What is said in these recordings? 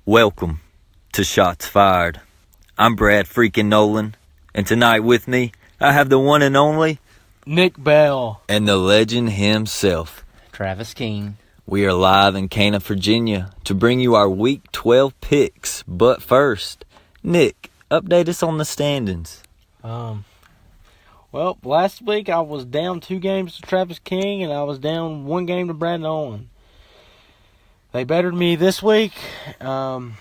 Welcome to Shots Fired. I'm Brad Freakin Nolen, and tonight with me, I have the one and only Nick Bell and the legend himself, Travis King. We are live in Cana, Virginia to bring you our Week 12 picks. But first, Nick, update us on the standings. Well, last week I was down 2 games to Travis King, and I was down 1 game to Brad Nolen. They bettered me this week. Both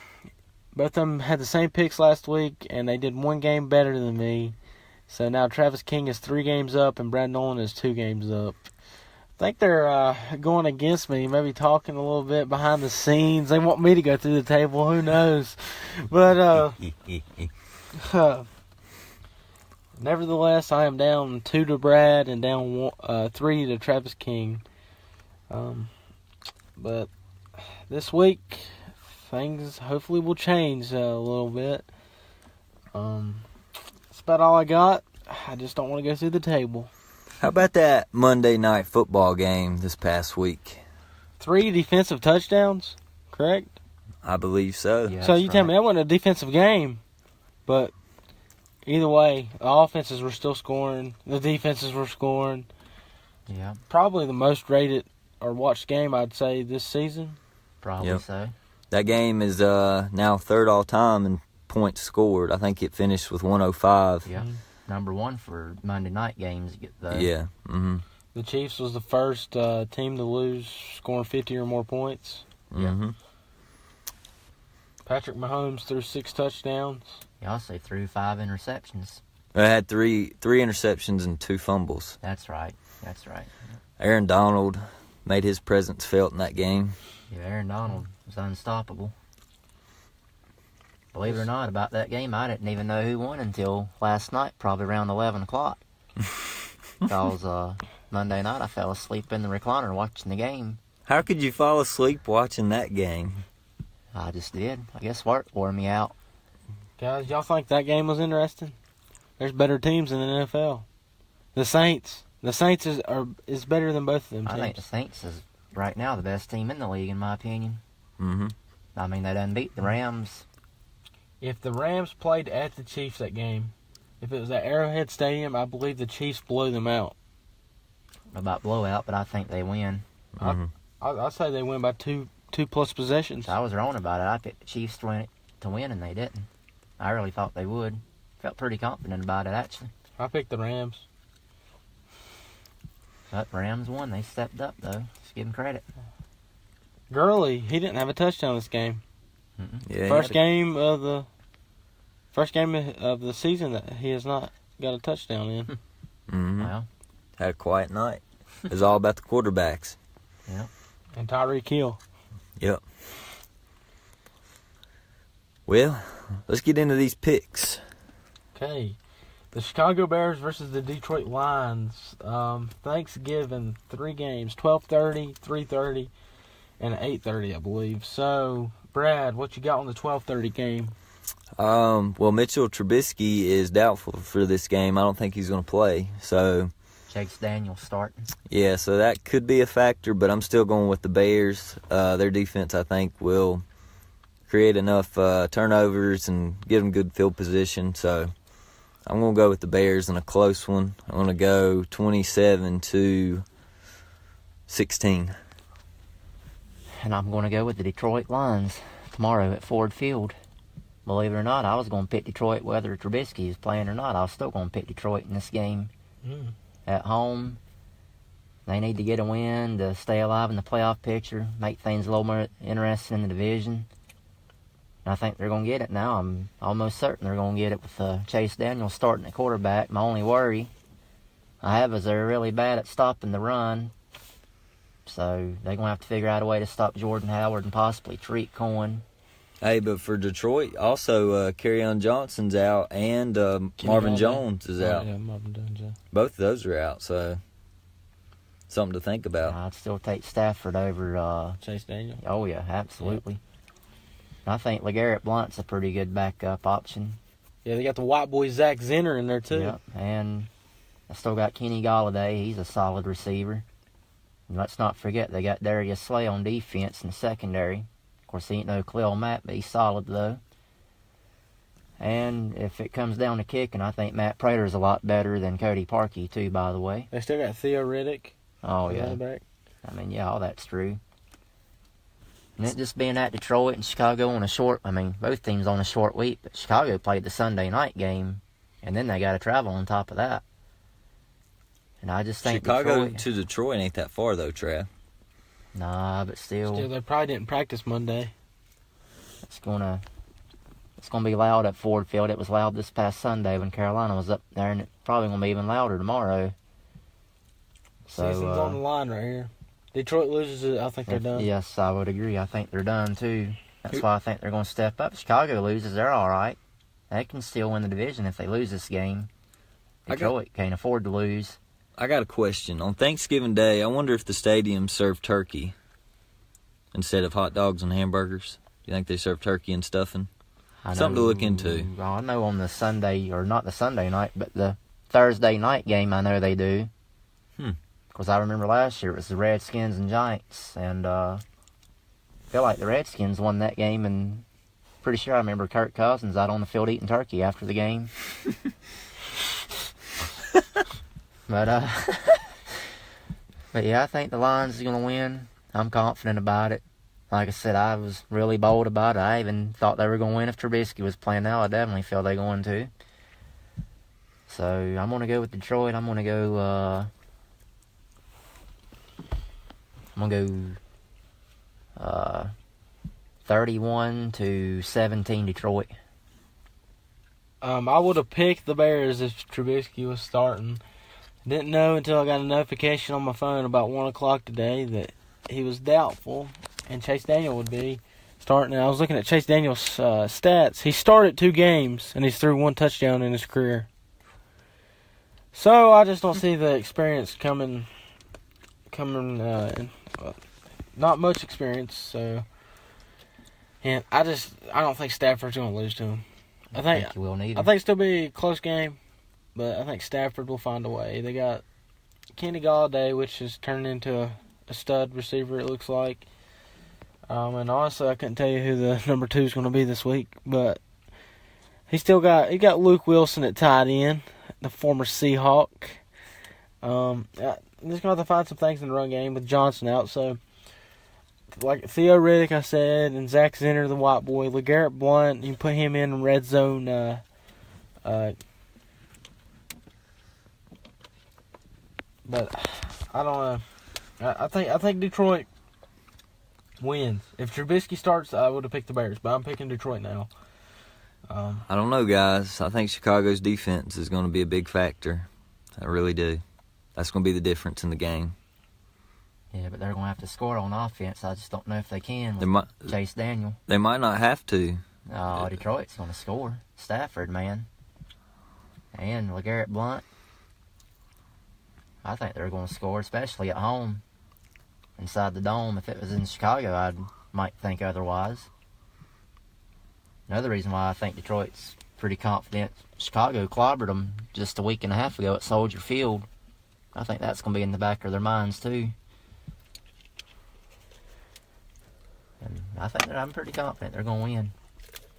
of them had the same picks last week, and they did 1 game better than me. So now Travis King is 3 games up, and Brad Nolen is 2 games up. I think they're going against me, maybe talking a little bit behind the scenes. They want me to go through the table. Who knows? But nevertheless, I am down 2 to Brad and down 3 to Travis King. But this week, things hopefully will change a little bit. That's about all I got. I just don't want to go through the table. How about that Monday night football game this past week? 3 defensive touchdowns, correct? I believe so. Yeah, So you tell right. me that wasn't a defensive game, but either way, the offenses were still scoring. The defenses were scoring. Yeah, Probably the most rated or watched game, I'd say, this season. probably Yep. so. That game is now third all-time in points scored. I think it finished with 105. Yeah, number 1 for Monday night games. Though. Yeah. Mm-hmm. The Chiefs was the first team to lose, scoring 50 or more points. Mm-hmm. Patrick Mahomes threw 6 touchdowns. He also threw 5 interceptions. I had three interceptions and 2 fumbles. That's right. That's right. Aaron Donald made his presence felt in that game. Yeah, Aaron Donald was unstoppable. Believe it or not, about that game, I didn't even know who won until last night, probably around 11 o'clock. Because Monday night I fell asleep in the recliner watching the game. How could you fall asleep watching that game? I just did. I guess work wore me out. Guys, y'all think that game was interesting? There's better teams in the NFL. The Saints. The Saints is better than both of them I teams. think the Saints is right now the best team in the league, in my opinion. Mm-hmm. I mean, they done beat the Rams. If the Rams played at the Chiefs that game, if it was at Arrowhead Stadium, I believe the Chiefs blew them out. About blowout, but I think they win. Mm-hmm. I'd say they win by two plus possessions. I was wrong about it. I picked the Chiefs to win, and they didn't. I really thought they would. Felt pretty confident about it, actually. I picked the Rams. But Rams won. They stepped up, though. Just give them credit. Gurley, he didn't have a touchdown this game. Yeah, First game of the season that he has not got a touchdown in. Mm-hmm. Well, Had a quiet night. It was all about the quarterbacks. yeah. And Tyreek Hill. Yep. Well, let's get into these picks. Okay. The Chicago Bears versus the Detroit Lions. Thanksgiving, 3 games, 12:30, 3:30, and 8:30, I believe. So, Brad, what you got on the 12:30 game? Well, Mitchell Trubisky is doubtful for this game. I don't think he's going to play. So, Chase Daniels starting. yeah, so that could be a factor, but I'm still going with the Bears. Their defense, I think, will create enough turnovers and give them good field position. So, I'm going to go with the Bears in a close one. I'm going to go 27-16. And I'm going to go with the Detroit Lions tomorrow at Ford Field. Believe it or not, I was going to pick Detroit whether Trubisky is playing or not. I was still going to pick Detroit in this game. At home, they need to get a win to stay alive in the playoff picture, make things a little more interesting in the division. And I think they're going to get it now. I'm almost certain they're going to get it with Chase Daniels starting at quarterback. My only worry I have is they're really bad at stopping the run. So they're going to have to figure out a way to stop Jordan Howard and possibly Tariq Cohen. Hey, but for Detroit, also, Kerryon Johnson's out and Marvin Jones is out. Yeah, Marvin Jones, yeah. Both of those are out, so something to think about. I'd still take Stafford over... Chase Daniel. Oh, yeah, absolutely. I think LeGarrette Blount's a pretty good backup option. Yeah, they got the white boy Zach Zenner in there, too. Yep, and I still got Kenny Galladay. He's a solid receiver. And let's not forget, they got Darius Slay on defense in the secondary. course, he ain't no Khalil Mack, but he's solid, though. And if it comes down to kicking, I think Matt Prater's a lot better than Cody Parkey, too, by the way. They still got Theo Riddick. Oh, yeah. Back. I mean, yeah, all that's true. And it just being at Detroit and Chicago on a short, I mean, both teams on a short week, but Chicago played the Sunday night game, and then they got to travel on top of that. And I just think Chicago to Detroit ain't that far, though, Trav. Nah, but still. Still, they probably didn't practice Monday. It's gonna be loud at Ford Field. It was loud this past Sunday when Carolina was up there, and it's probably gonna be even louder tomorrow. So, season's on the line right here. Detroit loses it, I think they're done. Yes, I would agree. I think they're done too. That's why I think they're gonna step up. Chicago loses, they're all right. They can still win the division if they lose this game. Detroit can't afford to lose. I got a question. On Thanksgiving Day, I wonder if the stadium served turkey instead of hot dogs and hamburgers. Do you think they serve turkey and stuffing? Something to look into. Well, I know on the Sunday, or not the Sunday night, but the Thursday night game, I know they do. Because I remember last year it was the Redskins and Giants, and I feel like the Redskins won that game, and pretty sure I remember Kirk Cousins out on the field eating turkey after the game. But yeah, I think the Lions are going to win. I'm confident about it. Like I said, I was really bold about it. I even thought they were going to win if Trubisky was playing now. I definitely feel they're going to. So I'm going to go with Detroit. I'm going to go 31-17 Detroit. I would have picked the Bears if Trubisky was starting. Didn't know until I got a notification on my phone about 1 o'clock today that he was doubtful and Chase Daniel would be starting. And I was looking at Chase Daniel's stats. He started 2 games and he's threw 1 touchdown in his career. So I just don't see the experience coming. Not much experience. So, and I don't think Stafford's going to lose to him. I think he will need him. I think it'll still be a close game. But I think Stafford will find a way. They got Kenny Galladay, which has turned into a stud receiver, it looks like. And honestly, I couldn't tell you who the number 2 is going to be this week. But he got Luke Wilson at tight end, the former Seahawk. I'm just going to have to find some things in the run game with Johnson out. So, like Theo Riddick, I said, and Zach Zenner, the white boy. LeGarrette Blount, you can put him in red zone. But I don't know. I think Detroit wins. If Trubisky starts, I would have picked the Bears, but I'm picking Detroit now. I don't know, guys. I think Chicago's defense is going to be a big factor. I really do. That's going to be the difference in the game. Yeah, but they're going to have to score on offense. I just don't know if they can with Chase Daniel. They might not have to. Oh, Detroit's going to score. Stafford, man. And LeGarrette Blount. I think they're going to score, especially at home, inside the dome. If it was in Chicago, I might think otherwise. Another reason why I think Detroit's pretty confident, Chicago clobbered them just a week and a half ago at Soldier Field. I think that's going to be in the back of their minds, too. And I'm pretty confident they're going to win.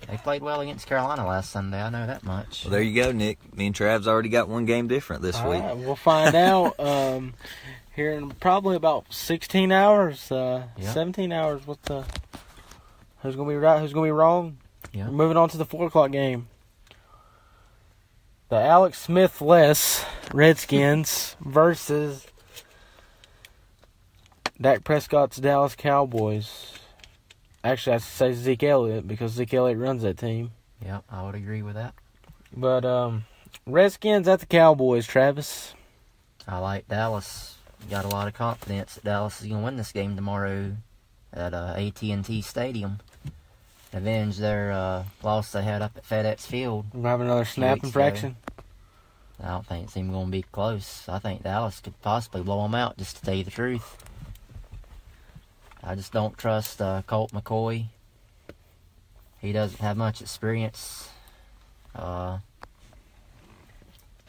They played well against Carolina last Sunday. I know that much. Well, there you go, Nick. Me and Trav's already got 1 game different this week. Right, we'll find out here in probably about 16 hours, 17 hours. Who's going to be right, who's going to be wrong? Yeah. We're moving on to the 4 o'clock game. The Alex Smith-less Redskins versus Dak Prescott's Dallas Cowboys. Actually, I should say Zeke Elliott because Zeke Elliott runs that team. Yeah, I would agree with that. But Redskins at the Cowboys, Travis. I like Dallas. Got a lot of confidence that Dallas is going to win this game tomorrow at AT&T Stadium. Avenge their loss they had up at FedEx Field. We're having another snap infraction. I don't think it's even going to be close. I think Dallas could possibly blow them out, just to tell you the truth. I just don't trust Colt McCoy. He doesn't have much experience.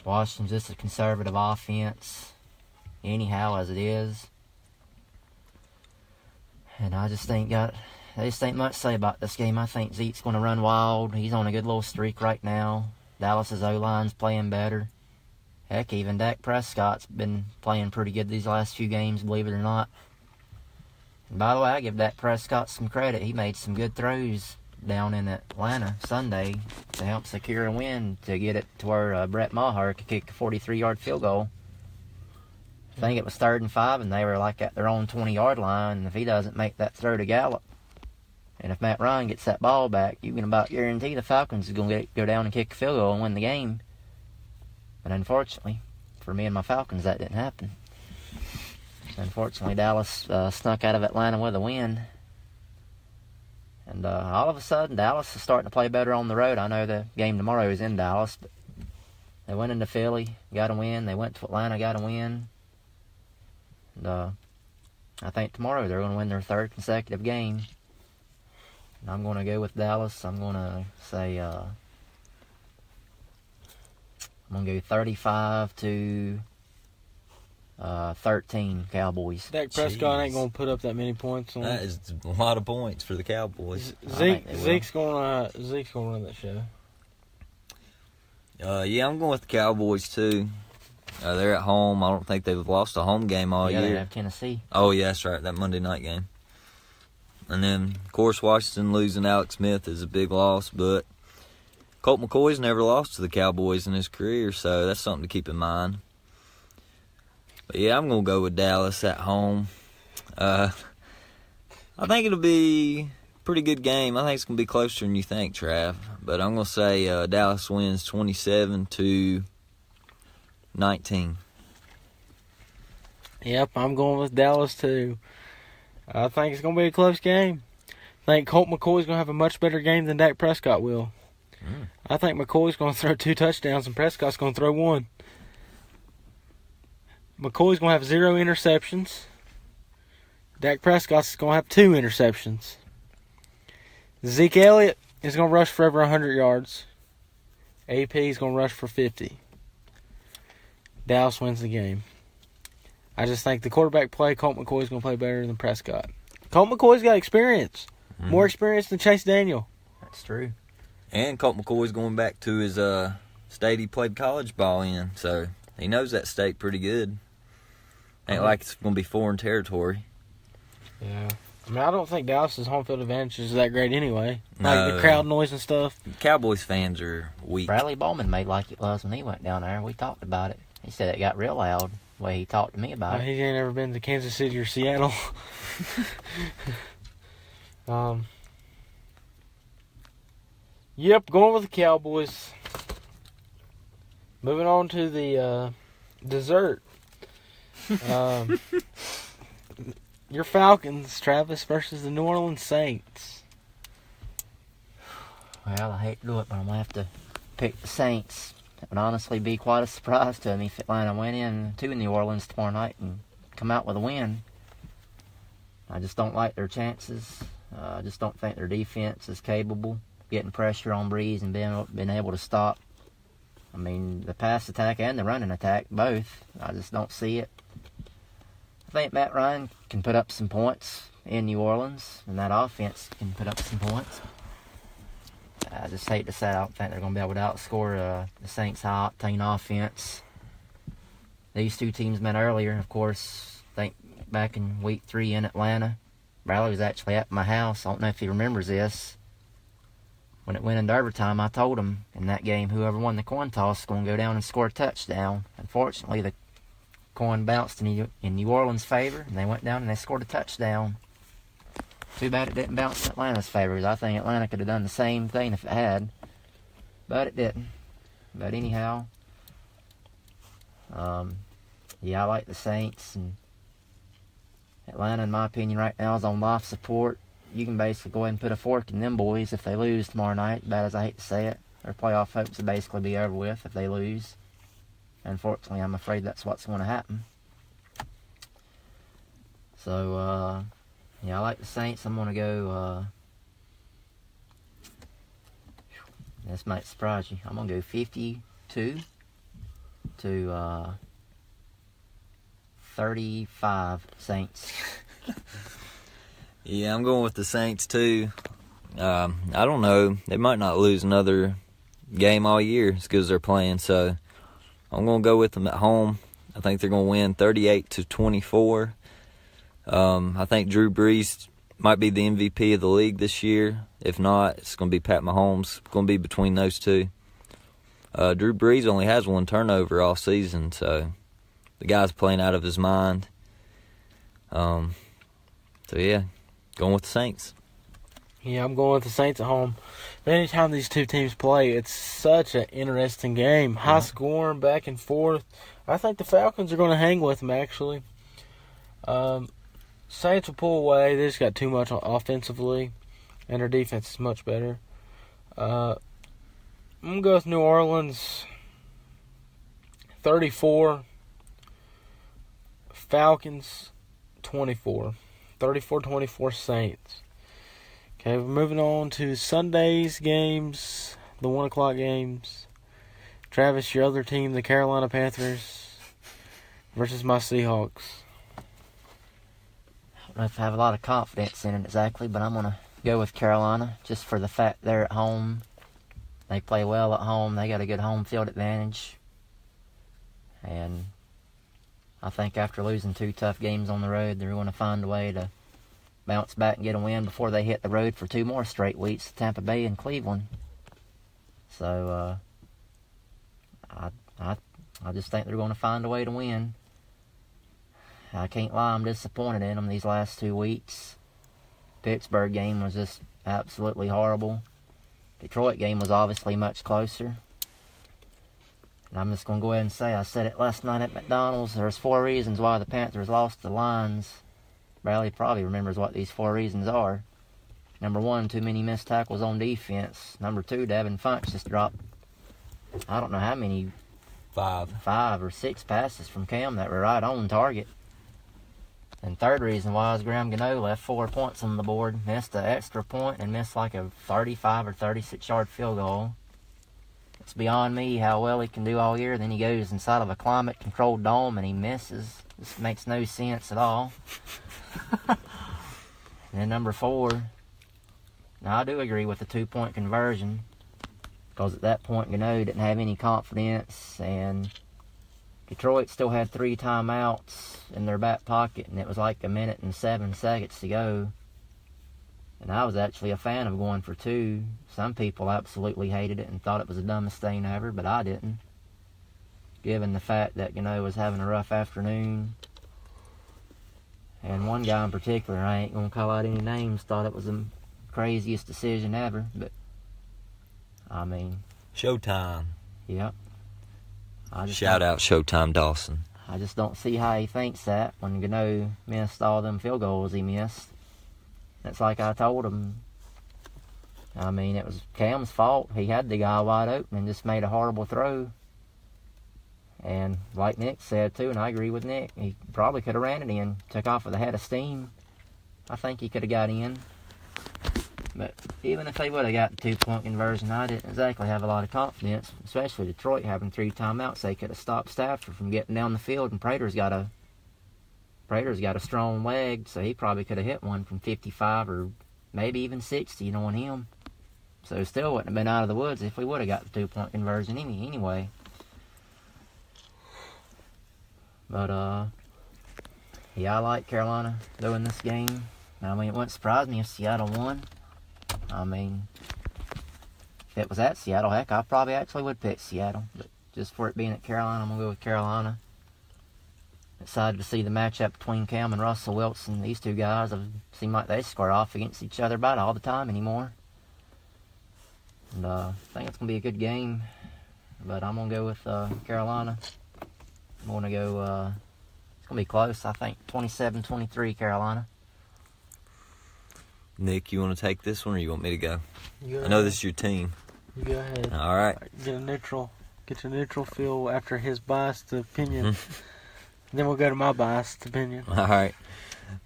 Washington's just a conservative offense, anyhow, as it is. And I just ain't got there just ain't much to say about this game. I think Zeke's going to run wild. He's on a good little streak right now. Dallas's O-line's playing better. Heck, even Dak Prescott's been playing pretty good these last few games, believe it or not. And by the way, I give Dak Prescott some credit. He made some good throws down in Atlanta Sunday to help secure a win, to get it to where Brett Maher could kick a 43-yard field goal. I think it was 3rd and 5, and they were like at their own 20-yard line. And if he doesn't make that throw to Gallup, and if Matt Ryan gets that ball back, you can about guarantee the Falcons are going to go down and kick a field goal and win the game. But unfortunately, for me and my Falcons, that didn't happen. Unfortunately, Dallas snuck out of Atlanta with a win. And all of a sudden, Dallas is starting to play better on the road. I know the game tomorrow is in Dallas, but they went into Philly, got a win. They went to Atlanta, got a win. And I think tomorrow they're going to win their 3rd consecutive game. And I'm going to go with Dallas. I'm going to say, I'm going to go 35-13 Cowboys. Dak Prescott ain't going to put up that many points. That is a lot of points for the Cowboys. Zeke's going to run that show. Yeah, I'm going with the Cowboys too. They're at home. I don't think they've lost a home game all year. They have Tennessee. Oh, yeah, that's right, that Monday night game. And then, of course, Washington losing Alex Smith is a big loss, but Colt McCoy's never lost to the Cowboys in his career, so that's something to keep in mind. But yeah, I'm going to go with Dallas at home. I think it'll be a pretty good game. I think it's going to be closer than you think, Trav. But I'm going to say Dallas wins 27-19. Yep, I'm going with Dallas too. I think it's going to be a close game. I think Colt McCoy's going to have a much better game than Dak Prescott will. I think McCoy's going to throw 2 touchdowns and Prescott's going to throw 1. McCoy's going to have 0 interceptions. Dak Prescott's going to have 2 interceptions. Zeke Elliott is going to rush for over 100 yards. AP is going to rush for 50. Dallas wins the game. I just think the quarterback play, Colt McCoy's going to play better than Prescott. Colt McCoy's got experience. More experience than Chase Daniel. That's true. And Colt McCoy's going back to his state he played college ball in, so he knows that state pretty good. Ain't like it's going to be foreign territory. Yeah. I mean, I don't think Dallas's home field advantage is that great anyway. No. Like the crowd noise and stuff. Cowboys fans are weak. Bradley Bowman made like it was when he went down there. We talked about it. He said it got real loud the way he talked to me about it. He ain't ever been to Kansas City or Seattle. Yep, going with the Cowboys. Moving on to the dessert. Your Falcons, Travis, versus the New Orleans Saints. Well, I hate to do it, but I'm going to have to pick the Saints. It would honestly be quite a surprise to me if Atlanta went in to New Orleans tomorrow night and come out with a win. I just don't like their chances. I just don't think their defense is capable of getting pressure on Breeze and being able to stop. I mean, the pass attack and the running attack, both. I just don't see it. I think Matt Ryan can put up some points in New Orleans, and that offense can put up some points. I just hate to say I don't think they're going to be able to outscore the Saints' high-octane offense. These two teams met earlier, of course. I think back in Week 3 in Atlanta. Bradley was actually at my house. I don't know if he remembers this. When it went into overtime, I told him in that game whoever won the coin toss is going to go down and score a touchdown. Unfortunately, the coin bounced in New Orleans' favor, and they went down and they scored a touchdown. Too bad it didn't bounce in Atlanta's favor. I think Atlanta could have done the same thing if it had, but it didn't. But anyhow, yeah, I like the Saints, and Atlanta, in my opinion, right now is on life support. You can basically go ahead and put a fork in them boys if they lose tomorrow night, bad as I hate to say it. Their playoff hopes will basically be over with if they lose. Unfortunately, I'm afraid that's what's going to happen. So, yeah, I like the Saints. I'm going to go, this might surprise you. I'm going to go 52 to 35 Saints. Yeah, I'm going with the Saints too. I don't know. They might not lose another game all year as good as they're playing, so I'm going to go with them at home. I think they're going to win 38-24. I think Drew Brees might be the MVP of the league this year. If not, it's going to be Pat Mahomes. It's going to be between those two. Drew Brees only has 1 turnover all season, so the guy's playing out of his mind. So, yeah, going with the Saints. Yeah, I'm going with the Saints at home. Anytime these two teams play, it's such an interesting game. High scoring, back and forth. I think the Falcons are going to hang with them, actually. Saints will pull away. They just got too much offensively, and their defense is much better. I'm going to go with New Orleans 34, Falcons 24. 34-24 Saints. Okay, we're moving on to Sunday's games, the 1 o'clock games. Travis, your other team, the Carolina Panthers versus my Seahawks. I don't know if I have a lot of confidence in it exactly, but I'm going to go with Carolina just for the fact they're at home. They play well at home. They got a good home field advantage. And I think after losing 2 tough games on the road, they're going to find a way to bounce back and get a win before they hit the road for 2 more straight weeks, Tampa Bay and Cleveland. So I just think they're going to find a way to win. I can't lie, I'm disappointed in them these last 2 weeks. Pittsburgh game was just absolutely horrible. Detroit game was obviously much closer. And I'm just going to go ahead and say, I said it last night at McDonald's, there's 4 reasons why the Panthers lost the Lions. Bradley probably remembers what these 4 reasons are. Number 1, too many missed tackles on defense. Number 2, Devin Funch just dropped, I don't know how many, 5 or 6 passes from Cam that were right on target. And third reason why is Graham Gano left 4 points on the board, missed an extra point, and missed like a 35 or 36-yard field goal. It's beyond me how well he can do all year. Then he goes inside of a climate-controlled dome and he misses. This makes no sense at all. And then number 4, now I do agree with the 2-point conversion, because at that point Gano didn't have any confidence, and Detroit still had 3 timeouts in their back pocket, and it was like 1 minute and 7 seconds to go. And I was actually a fan of going for 2. Some people absolutely hated it and thought it was the dumbest thing ever, but I didn't. Given the fact that was having a rough afternoon. And one guy in particular, I ain't going to call out any names, thought it was the craziest decision ever. But, I mean... Showtime. Yep. Shout out Showtime Dawson. I just don't see how he thinks that when Gano missed all them field goals he missed. It's like I told him. I mean, it was Cam's fault. He had the guy wide open and just made a horrible throw. And like Nick said too, and I agree with Nick, he probably could have ran it in, took off with a head of steam. I think he could have got in. But even if they would have got the 2-point conversion, I didn't exactly have a lot of confidence, especially Detroit having 3 timeouts. They could have stopped Stafford from getting down the field, and Prater's got a strong leg, so he probably could have hit one from 55 or maybe even 60, on him. So it still wouldn't have been out of the woods if we would have got the 2-point conversion anyway. But, yeah, I like Carolina doing this game. I mean, it wouldn't surprise me if Seattle won. I mean, if it was at Seattle, heck, I probably actually would pick Seattle. But just for it being at Carolina, I'm going to go with Carolina. Excited to see the matchup between Cam and Russell Wilson. These 2 guys have seemed like they square off against each other about all the time anymore. And I think it's going to be a good game. But I'm going to go with Carolina. I'm going to go, it's going to be close, I think, 27-23 Carolina. Nick, you want to take this one or you want me to go? I know this is your team. You go ahead. All right. Get your neutral feel after his biased opinion. Then we'll go to my biased opinion. All right.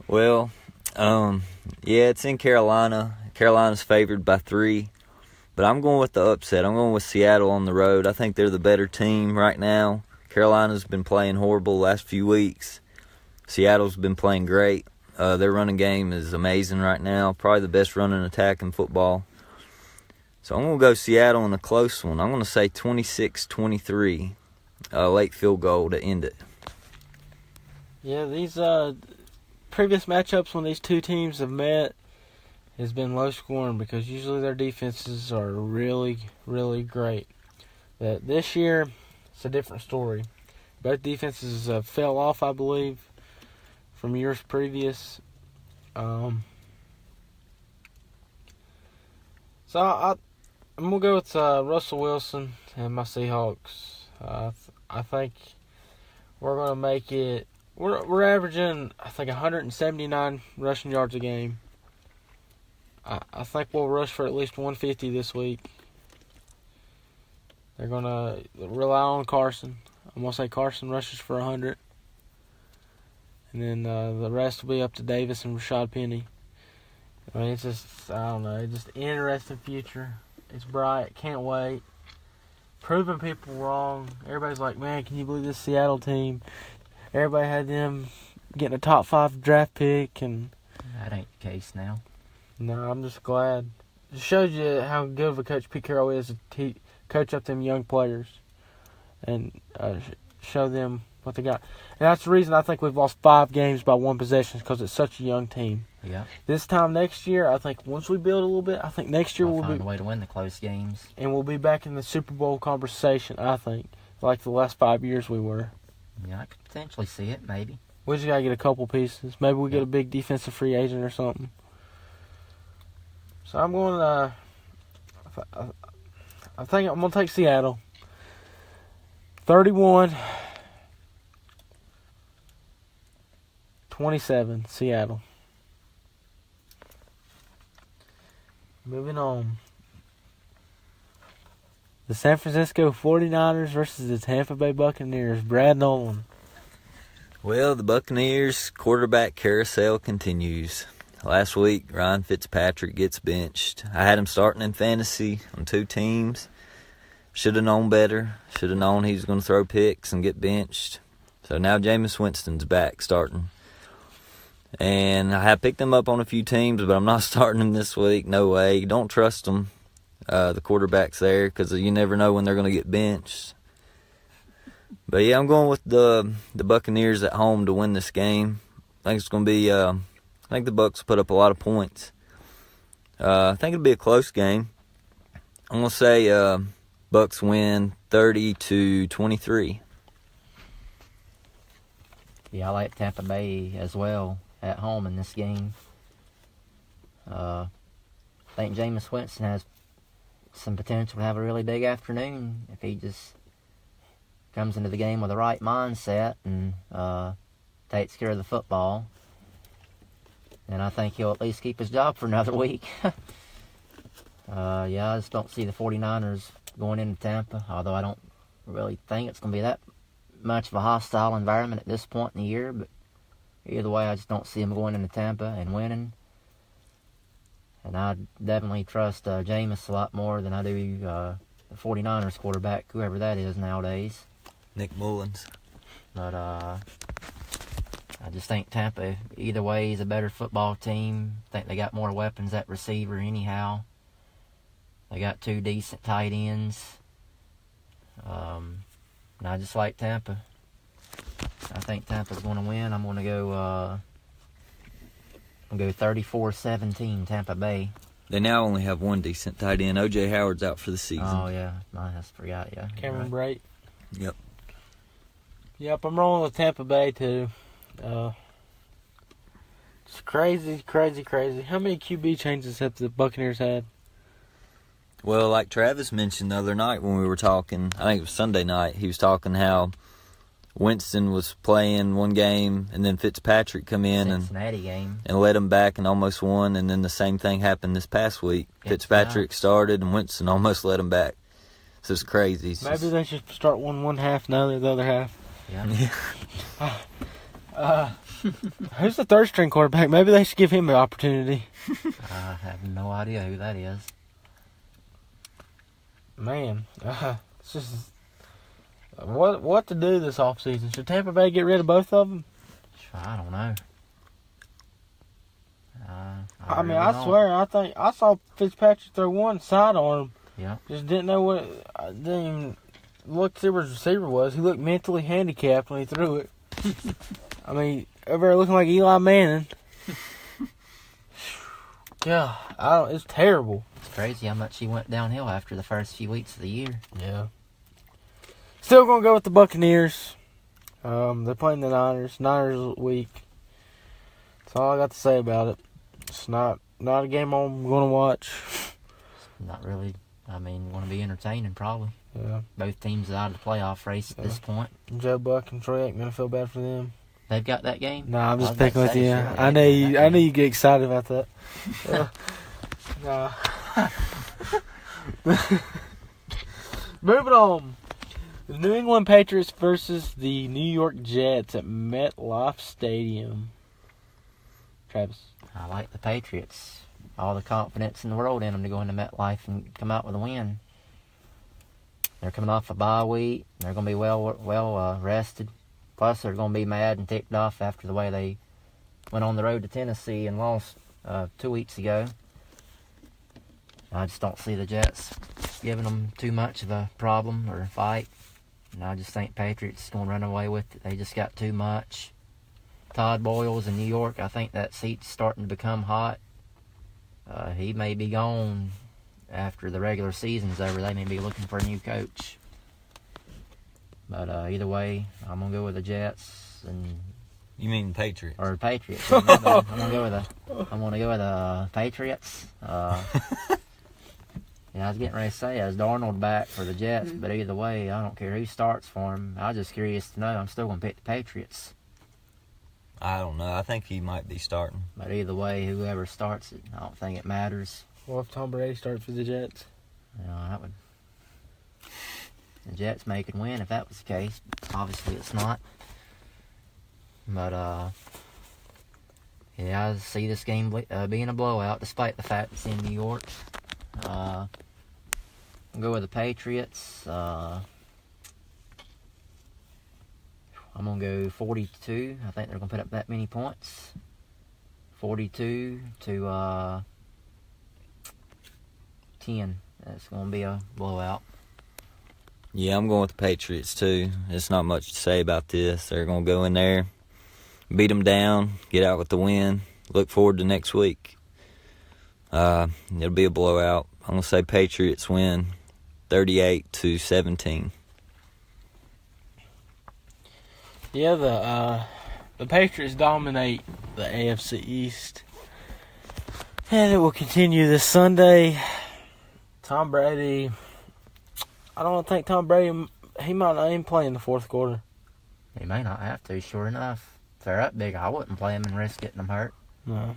Well, yeah, it's in Carolina. Carolina's favored by 3. But I'm going with the upset. I'm going with Seattle on the road. I think they're the better team right now. Carolina's been playing horrible the last few weeks. Seattle's been playing great. Their running game is amazing right now. Probably the best running attack in football. So I'm going to go Seattle in a close one. I'm going to say 26-23. Late field goal to end it. Yeah, these previous matchups when these two teams have met has been low scoring because usually their defenses are really, really great. But this year, it's a different story. Both defenses fell off, I believe, from years previous. So I'm going to go with Russell Wilson and my Seahawks. I think we're going to make it. We're averaging, I think, 179 rushing yards a game. I think we'll rush for at least 150 this week. They're going to rely on Carson. I'm going to say Carson rushes for 100. And then the rest will be up to Davis and Rashad Penny. I mean, it's just, I don't know, it's just an interesting future. It's bright. Can't wait. Proving people wrong. Everybody's like, man, can you believe this Seattle team? Everybody had them getting a top 5 draft pick. And That ain't the case now. no, I'm just glad. It shows you how good of a coach Pete Carroll is to coach up them young players and show them what they got. And that's the reason I think we've lost 5 games by 1 possession because it's such a young team. Yeah. This time next year, I think once we build a little bit, I think next year We'll we'll find be a way to win the close games. and we'll be back in the Super Bowl conversation. I think like the last 5 years we were. Yeah, I could potentially see it, maybe. We just gotta get a couple pieces. Maybe we get a big defensive free agent or something. So I'm going. I think I'm gonna take Seattle. 31-27, Seattle. Moving on. The San Francisco 49ers versus the Tampa Bay Buccaneers. Brad Nolen. Well, the Buccaneers quarterback carousel continues. Last week, Ryan Fitzpatrick gets benched. I had him starting in fantasy on 2 teams. Should have known better. Should have known he was going to throw picks and get benched. So now Jameis Winston's back starting. And I have picked him up on a few teams, but I'm not starting him this week. No way. Don't trust him. The quarterback's there because you never know when they're going to get benched. But yeah, I'm going with the Buccaneers at home to win this game. I think it's going to be. I think the Bucs put up a lot of points. I think it'll be a close game. I'm going to say Bucs win 30-23. Yeah, I like Tampa Bay as well at home in this game. I think Jameis Winston has some potential to have a really big afternoon if he just comes into the game with the right mindset and takes care of the football. And I think he'll at least keep his job for another week. Yeah, I just don't see the 49ers going into Tampa, although I don't really think it's going to be that much of a hostile environment at this point in the year. But either way, I just don't see them going into Tampa and winning. And I definitely trust Jameis a lot more than I do the 49ers quarterback, whoever that is nowadays. Nick Mullins. But I just think Tampa, either way, is a better football team. I think they got more weapons at receiver anyhow. They got 2 decent tight ends. And I just like Tampa. I think Tampa's going to win. I'm going to go 34-17 Tampa Bay. They now only have 1 decent tight end. O.J. Howard's out for the season. Oh, yeah. I just forgot, yeah. Cameron Brate. Yep. Yep, I'm rolling with Tampa Bay, too. It's crazy. How many QB changes have the Buccaneers had? Well, like Travis mentioned the other night when we were talking, I think it was Sunday night, he was talking how Winston was playing one game and then Fitzpatrick come in Cincinnati game. and led him back and almost won, and then the same thing happened this past week. Fitzpatrick started and Winston almost led him back. So it's crazy. Maybe they should start one half, now the other half. Yeah. Who's the third string quarterback? Maybe they should give him an opportunity. I have no idea who that is. Man, it's just what to do this offseason. Should Tampa Bay get rid of both of them? I don't know. I mean, I swear, I think I saw Fitzpatrick throw one sidearm. Yeah. Just didn't know what. I didn't even look to see where his receiver was. He looked mentally handicapped when he threw it. I mean, over there looking like Eli Manning. Yeah, it's terrible. It's crazy how much he went downhill after the first few weeks of the year. Yeah. Still gonna go with the Buccaneers. They're playing the Niners. Niners week. That's all I got to say about it. It's not a game I'm gonna watch. Not really. I mean, want to be entertaining probably. Yeah. Both teams are out of the playoff race at this point. Joe Buck and Troy Aikman, I feel bad for them. They've got that game? No, I'm just I was about picking to with say, you. sure, I know you get excited about that. Nah. Moving on. The New England Patriots versus the New York Jets at MetLife Stadium. Travis. I like the Patriots. All the confidence in the world in them to go into MetLife and come out with a win. They're coming off a bye week. They're going to be well rested. Plus, they're going to be mad and ticked off after the way they went on the road to Tennessee and lost 2 weeks ago. I just don't see the Jets giving them too much of a problem or a fight. And I just think Patriots going to run away with it. They just got too much. Todd Boyles in New York, I think that seat's starting to become hot. He may be gone after the regular season's over. They may be looking for a new coach. But either way, I'm gonna go with the Jets and. You mean Patriots? Or Patriots. I'm gonna go with the Patriots. Yeah, I was getting ready to say, is Darnold back for the Jets? But either way, I don't care who starts for him. I was just curious to know. I'm still gonna pick the Patriots. I don't know. I think he might be starting. But either way, whoever starts it, I don't think it matters. Well, if Tom Brady starts for the Jets? You know, that would. The Jets may could win if that was the case. Obviously, it's not. But, yeah, I see this game being a blowout, despite the fact it's in New York. I'll go with the Patriots. I'm going to go 42. I think they're going to put up that many points. 42 to 10. That's going to be a blowout. Yeah, I'm going with the Patriots, too. There's not much to say about this. They're going to go in there, beat them down, get out with the win. Look forward to next week. It'll be a blowout. I'm going to say Patriots win 38-17. Yeah, the Patriots dominate the AFC East. And it will continue this Sunday. Tom Brady, I don't think Tom Brady, he might not even play in the fourth quarter. He may not have to, sure enough. If they're that big, I wouldn't play him and risk getting him hurt. No.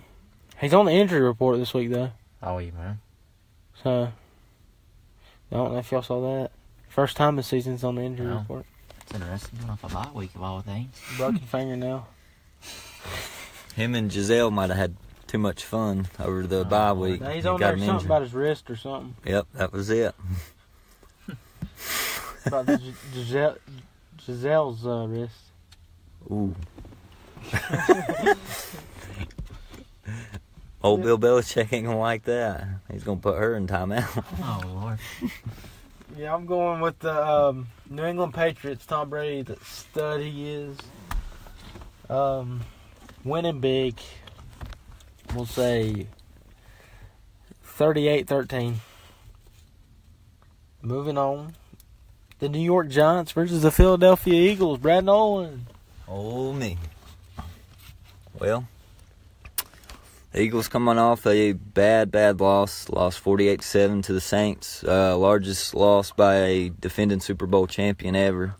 He's on the injury report this week, though. Oh, you man. So, I don't know if y'all saw that. First time this season's on the injury report. It's interesting. Going off a bye week of all things. Broken finger now. Him and Giselle might have had too much fun over the bye week. Now he's on there something about his wrist or something. Yep, that was it. About Giselle's wrist. Ooh. Old Bill Belichick ain't gonna like that. He's gonna put her in timeout. Oh, Lord. Yeah, I'm going with the New England Patriots. Tom Brady, the stud he is. Winning big. We'll say 38-13. Moving on. The New York Giants versus the Philadelphia Eagles. Brad Nolen. Oh, me. Well, the Eagles coming off a bad loss. Lost 48-7 to the Saints. Largest loss by a defending Super Bowl champion ever.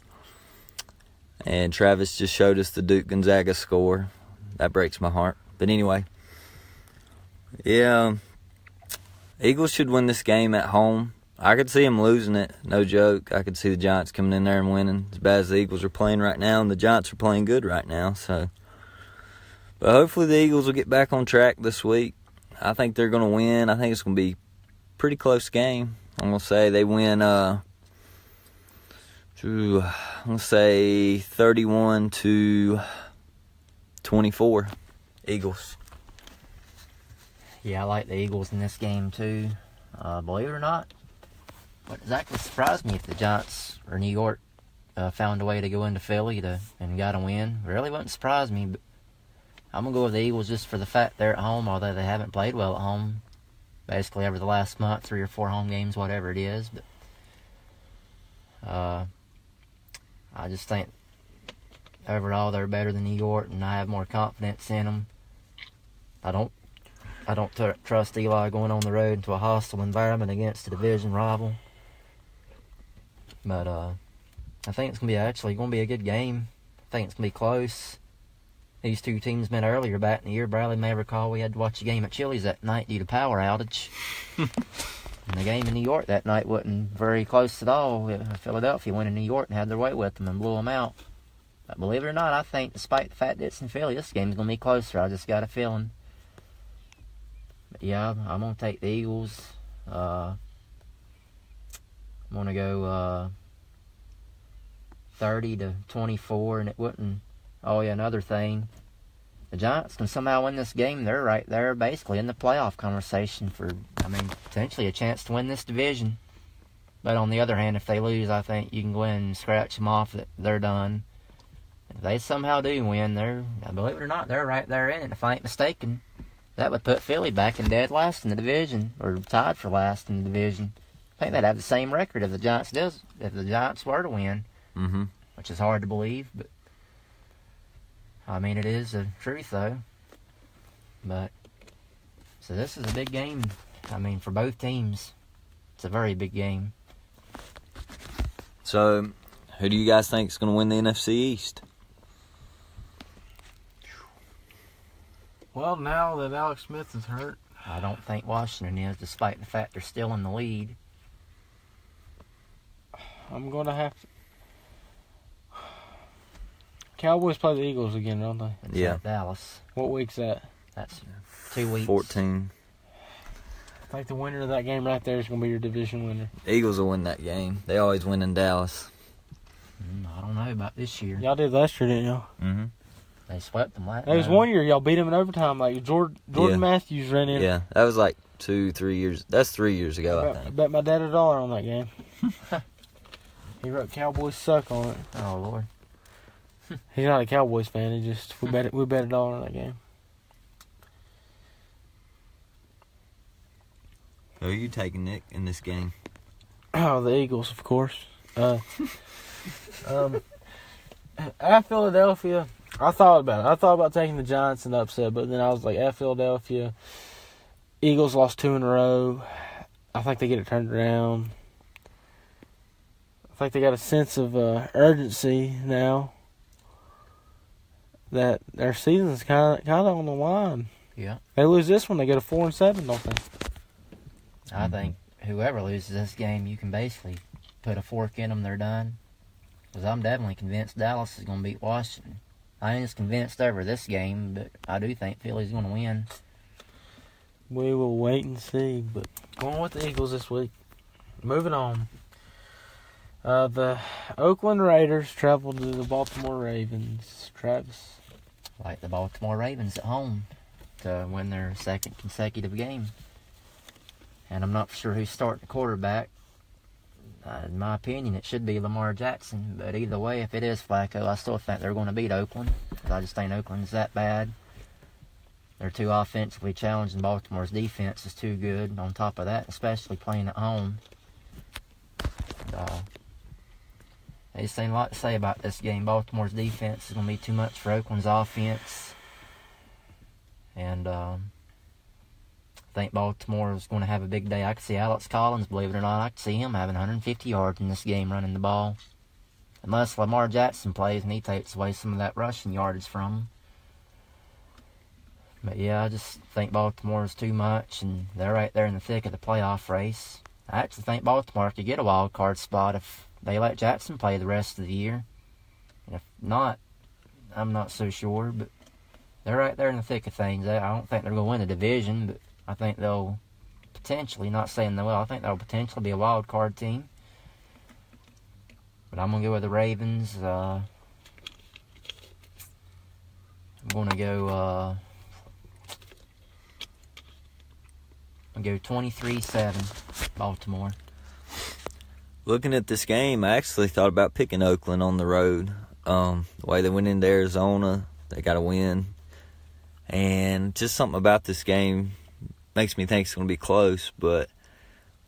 And Travis just showed us the Duke Gonzaga score. That breaks my heart. But anyway. Yeah. Eagles should win this game at home. I could see them losing it. No joke. I could see the Giants coming in there and winning. As bad as the Eagles are playing right now. And the Giants are playing good right now. So. But hopefully the Eagles will get back on track this week. I think they're going to win. I think it's going to be a pretty close game. I'm going to say they win, I'm going to say 31-24. Eagles. Yeah, I like the Eagles in this game too. Believe it or not, wouldn't exactly surprise me if the Giants or New York found a way to go into Philly and got a win. It really wouldn't surprise me, but I'm going to go with the Eagles just for the fact they're at home, although they haven't played well at home. Basically over the last month, 3 or 4 home games, whatever it is. But I just think overall they're better than New York, and I have more confidence in them. I don't trust Eli going on the road into a hostile environment against a division rival. But I think it's going to be a good game. I think it's going to be close. These two teams met earlier back in the year. Bradley may recall we had to watch a game at Chili's that night due to power outage. And the game in New York that night wasn't very close at all. Philadelphia went in New York and had their way with them and blew them out. But believe it or not, I think despite the fact that it's in Philly, this game's going to be closer. I just got a feeling. But yeah, I'm going to take the Eagles. I'm going to go 30-24, and it wouldn't. Oh yeah, another thing. The Giants can somehow win this game. They're right there basically in the playoff conversation for, potentially a chance to win this division. But on the other hand, if they lose, I think you can go in and scratch them off that they're done. If they somehow do win, believe it or not, they're right there in it, if I ain't mistaken. That would put Philly back in dead last in the division, or tied for last in the division. I think they'd have the same record if the Giants were to win. Mm-hmm. Which is hard to believe, but it is the truth, though. But, so this is a big game. For both teams, it's a very big game. So, who do you guys think is going to win the NFC East? Well, now that Alex Smith is hurt, I don't think Washington is, despite the fact they're still in the lead. I'm going to have to. Cowboys play the Eagles again, don't they? It's Yeah. at Dallas. What week's that? That's 2 weeks. 14. I think the winner of that game right there is going to be your division winner. Eagles will win that game. They always win in Dallas. I don't know about this year. Y'all did last year, didn't y'all? Mm-hmm. They swept them last. There was one year y'all beat them in overtime. Like Jordan Matthews ran in. Yeah, that was like 2-3 years. That's 3 years ago, I I think. bet my dad $1 on that game. He wrote Cowboys suck on it. Oh Lord. He's not a Cowboys fan. He just we bet $1 on that game. Who are you taking, Nick, in this game? Oh, the Eagles, of course. At Philadelphia, I thought about it. I thought about taking the Giants in the upset, but then I was like, at Philadelphia, Eagles lost 2 in a row. I think they get it turned around. I think they got a sense of urgency now that their season's kind of on the line. Yeah. They lose this one, they get a 4-7, don't they? I think whoever loses this game, you can basically put a fork in them. They're done. Because I'm definitely convinced Dallas is going to beat Washington. I ain't as convinced over this game, but I do think Philly's going to win. We will wait and see, but going with the Eagles this week. Moving on. The Oakland Raiders traveled to the Baltimore Ravens. Travis? Like the Baltimore Ravens at home to win their second consecutive game. And I'm not sure who's starting the quarterback. In my opinion, it should be Lamar Jackson. But either way, if it is Flacco, I still think they're going to beat Oakland. Because I just think Oakland's that bad. They're too offensively challenged, and Baltimore's defense is too good. On top of that, especially playing at home. They just ain't a lot to say about this game. Baltimore's defense is going to be too much for Oakland's offense. And I think Baltimore is going to have a big day. I could see Alex Collins, believe it or not. I could see him having 150 yards in this game running the ball. Unless Lamar Jackson plays and he takes away some of that rushing yardage from him. But yeah, I just think Baltimore is too much, and they're right there in the thick of the playoff race. I actually think Baltimore could get a wild card spot if they let Jackson play the rest of the year. And if not, I'm not so sure, but they're right there in the thick of things. I don't think they're going to win the division, but I think they'll potentially, not saying they will, I think they'll potentially be a wild card team. But I'm going to go with the Ravens. I'm going to go I'll go 23-7, Baltimore. Looking at this game, I actually thought about picking Oakland on the road. The way they went into Arizona, they got to win. And just something about this game makes me think it's going to be close. But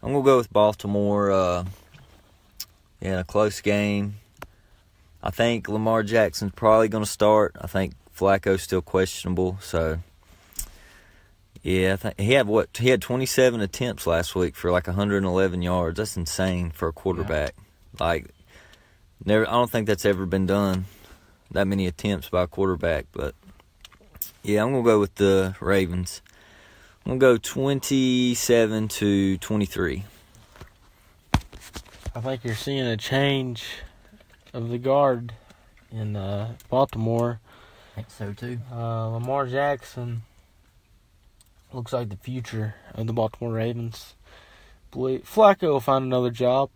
I'm going to go with Baltimore in a close game. I think Lamar Jackson's probably going to start. I think Flacco's still questionable. So, yeah, he had 27 attempts last week for like 111 yards. That's insane for a quarterback. Yeah. I don't think that's ever been done, that many attempts by a quarterback. But, yeah, I'm going to go with the Ravens. I'm going to go 27-23. I think you're seeing a change of the guard in Baltimore. I think so, too. Lamar Jackson looks like the future of the Baltimore Ravens. Flacco will find another job.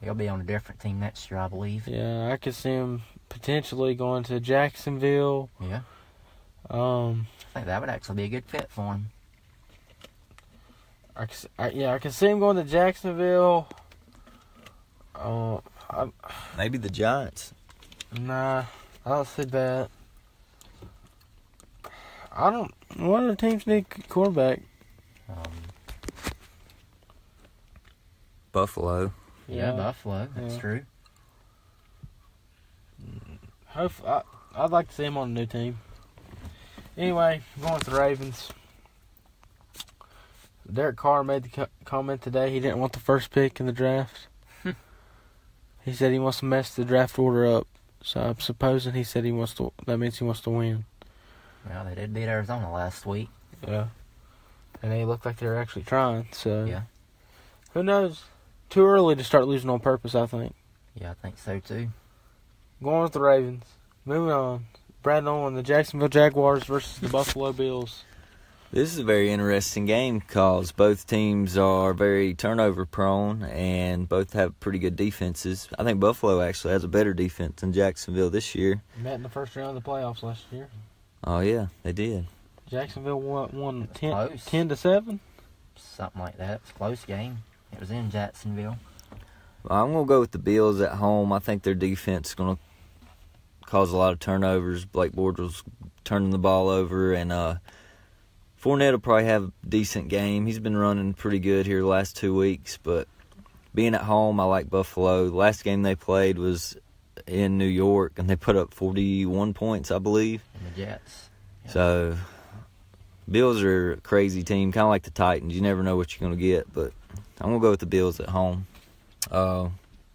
He'll be on a different team next year, I believe. Yeah, I could see him potentially going to Jacksonville. Yeah. I think that would actually be a good fit for him. I can see him going to Jacksonville. Maybe the Giants. Nah, I don't see that. What other teams need quarterback? Buffalo. Yeah, Buffalo. That's true. I'd like to see him on a new team. Anyway, I'm going with the Ravens. Derek Carr made the comment today he didn't want the first pick in the draft. He said he wants to mess the draft order up. So I'm supposing he said that means he wants to win. Well, they did beat Arizona last week. Yeah. And they looked like they were actually trying. So yeah. Who knows? Too early to start losing on purpose, I think. Yeah, I think so too. Going with the Ravens. Moving on. Brad Nolen, the Jacksonville Jaguars versus the Buffalo Bills. This is a very interesting game because both teams are very turnover prone and both have pretty good defenses. I think Buffalo actually has a better defense than Jacksonville this year. Met in the first round of the playoffs last year. Oh, yeah, they did. Jacksonville won 10-7? Something like that. It's a close game. It was in Jacksonville. Well, I'm going to go with the Bills at home. I think their defense is going to cause a lot of turnovers. Blake Bortles turning the ball over, and Fournette will probably have a decent game. He's been running pretty good here the last 2 weeks, but being at home, I like Buffalo. The last game they played was in New York, and they put up 41 points, I believe. And the Jets. Yeah. So, Bills are a crazy team, kind of like the Titans. You never know what you're going to get, but I'm going to go with the Bills at home.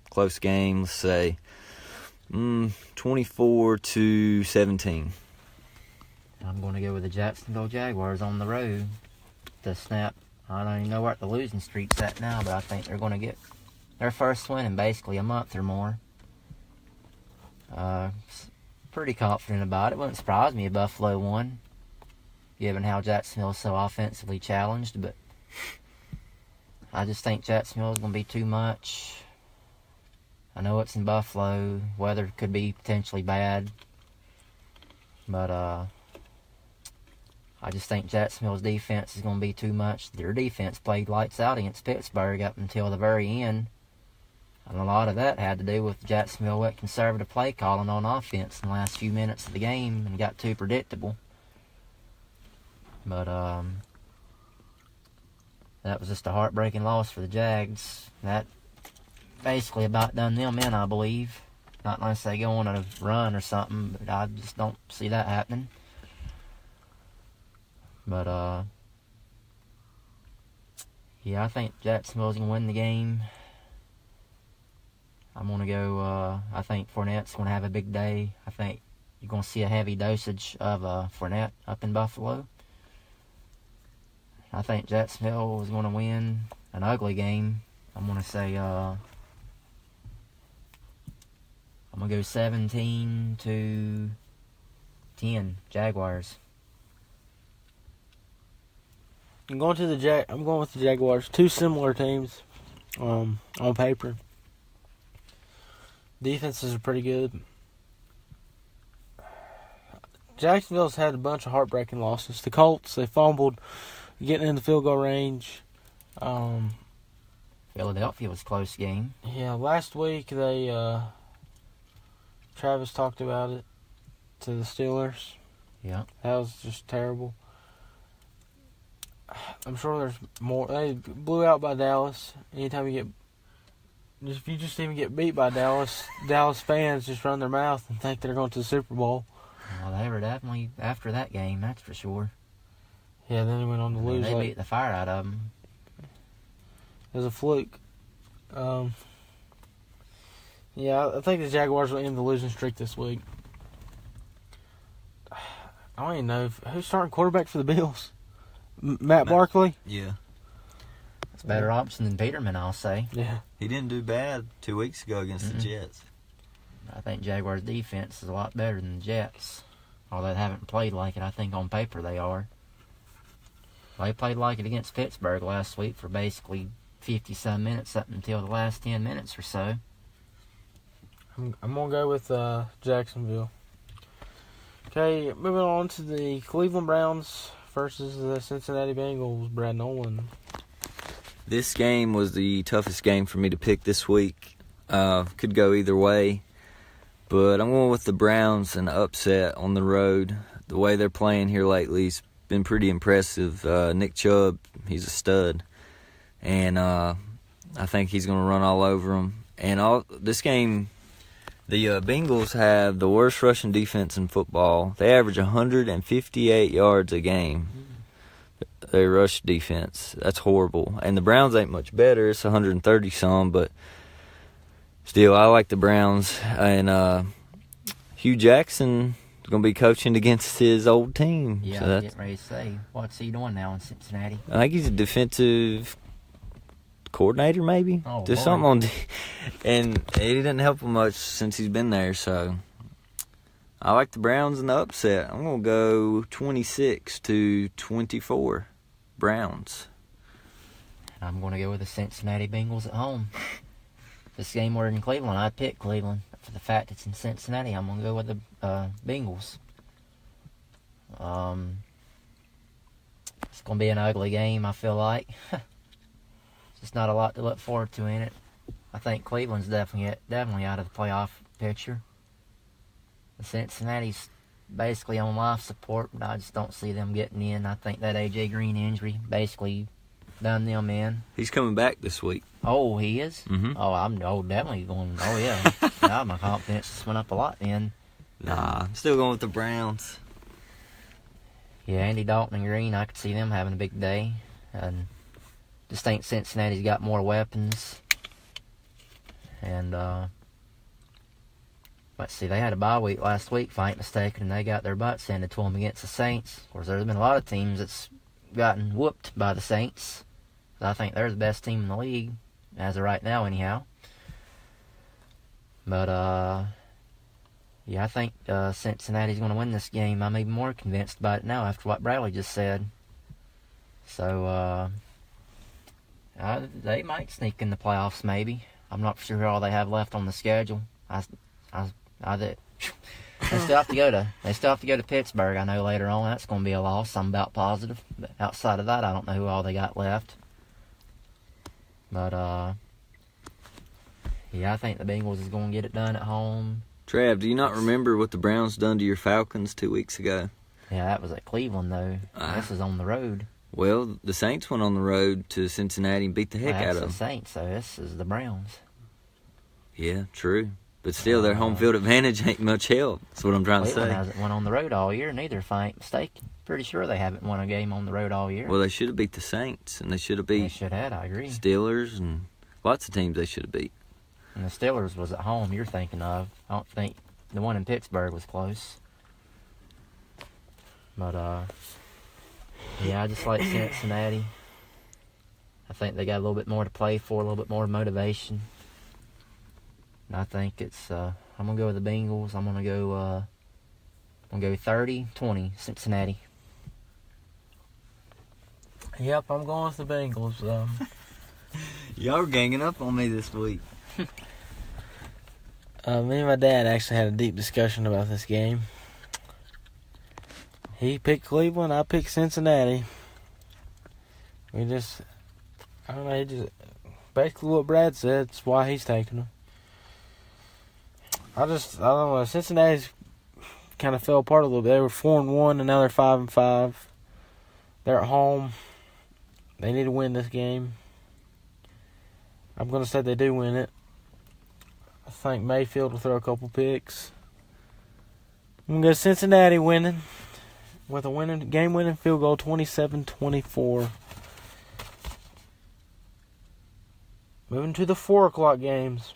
Close game, let's say 24-17. I'm going to go with the Jacksonville Jaguars on the road to snap. I don't even know where the losing streak's at now, but I think they're going to get their first win in basically a month or more. Pretty confident about it. Wouldn't surprise me if Buffalo won, given how Jacksonville's so offensively challenged, but I just think Jacksonville's going to be too much. I know it's in Buffalo. Weather could be potentially bad. But I just think Jacksonville's defense is going to be too much. Their defense played lights out against Pittsburgh up until the very end. And a lot of that had to do with Jacksonville went conservative play calling on offense in the last few minutes of the game and got too predictable. But that was just a heartbreaking loss for the Jags. That basically about done them in, I believe. Not unless they go on a run or something, but I just don't see that happening. But, yeah, I think Jacksonville's going to win the game. I'm going to go, I think Fournette's going to have a big day. I think you're going to see a heavy dosage of Fournette up in Buffalo. I think Jacksonville is going to win an ugly game. I'm going to say, I'm going to go 17-10, Jaguars. I'm going with the Jaguars. Two similar teams on paper. Defenses are pretty good. Jacksonville's had a bunch of heartbreaking losses. The Colts, they fumbled getting in the field goal range. Philadelphia was a close game. Yeah, last week Travis talked about it to the Steelers. Yeah. That was just terrible. I'm sure there's more. They blew out by Dallas. Anytime you if you just even get beat by Dallas, Dallas fans just run their mouth and think they're going to the Super Bowl. Well, they were definitely after that game, that's for sure. Yeah, then they went on to lose. They beat the fire out of them. It was a fluke. Yeah, I think the Jaguars will end the losing streak this week. I don't even know who's starting quarterback for the Bills. Matt Barkley? Yeah. It's a better option than Peterman, I'll say. Yeah. He didn't do bad 2 weeks ago against the Jets. I think Jaguars' defense is a lot better than the Jets. Although they haven't played like it, I think on paper they are. They played like it against Pittsburgh last week for basically 50-some minutes up until the last 10 minutes or so. I'm going to go with Jacksonville. Okay, moving on to the Cleveland Browns versus the Cincinnati Bengals. Brad Nolen. This game was the toughest game for me to pick this week. Could go either way. But I'm going with the Browns and upset on the road. The way they're playing here lately has been pretty impressive. Nick Chubb, he's a stud. And I think he's going to run all over them. And this game, the Bengals have the worst rushing defense in football. They average 158 yards a game. They rush defense. That's horrible. And the Browns ain't much better. It's 130-some, but still, I like the Browns. And Hugh Jackson is going to be coaching against his old team. Yeah, so I was getting ready to say, what's he doing now in Cincinnati? I think he's a defensive coordinator, maybe. Oh, do something on, and he didn't help him much since he's been there. So I like the Browns in the upset. I'm gonna go 26-24, Browns. I'm going to go with the Cincinnati Bengals at home. If this game were in Cleveland, I'd pick Cleveland. For the fact it's in Cincinnati, I'm going to go with the Bengals. It's going to be an ugly game, I feel like. Just not a lot to look forward to in it. I think Cleveland's definitely out of the playoff picture. The Cincinnati's basically on life support, but I just don't see them getting in. I think that A.J. Green injury basically done them in. He's coming back this week. Oh, he is? Mm-hmm. Oh, I'm definitely going. Oh, yeah. Now my confidence just went up a lot then. Nah, I'm still going with the Browns. Yeah, Andy Dalton and Green, I could see them having a big day. And just think Cincinnati's got more weapons. And, let's see, they had a bye week last week, if I ain't mistaken, and they got their butts handed to them against the Saints. Of course, there's been a lot of teams that's gotten whooped by the Saints. I think they're the best team in the league, as of right now, anyhow. But, yeah, I think Cincinnati's going to win this game. I'm even more convinced about it now after what Bradley just said. So, they might sneak in the playoffs, maybe. I'm not sure who all they have left on the schedule. They still have to go to Pittsburgh. I know later on that's going to be a loss. I'm about positive. But outside of that, I don't know who all they got left. But yeah, I think the Bengals is going to get it done at home. Trav, do you not remember what the Browns done to your Falcons 2 weeks ago? Yeah, that was at Cleveland though. This is on the road. Well, the Saints went on the road to Cincinnati and beat the heck out of them. That's the Saints, so this is the Browns. Yeah, true. But still, their home field advantage ain't much help. That's what I'm trying to say. Cleveland hasn't won on the road all year, neither, if I ain't mistaken. Pretty sure they haven't won a game on the road all year. Well, they should have beat the Saints, and they should have beat They should have, I agree. Steelers, and lots of teams they should have beat. And the Steelers was at home you're thinking of. I don't think the one in Pittsburgh was close. But, yeah, I just like Cincinnati. I think they got a little bit more to play for, a little bit more motivation. And I think it's, I'm going to go with the Bengals. I'm going to go 30-20, Cincinnati. Yep, I'm going with the Bengals. Y'all are ganging up on me this week. Me and my dad actually had a deep discussion about this game. He picked Cleveland, I picked Cincinnati. I don't know. He just basically what Brad said. It's why he's taking them. I don't know. Cincinnati's kind of fell apart a little bit. They were 4-1, and now they're 5-5. They're at home. They need to win this game. I'm going to say they do win it. I think Mayfield will throw a couple picks. I'm going to go Cincinnati winning with a game-winning field goal, 27-24. Moving to the 4 o'clock games.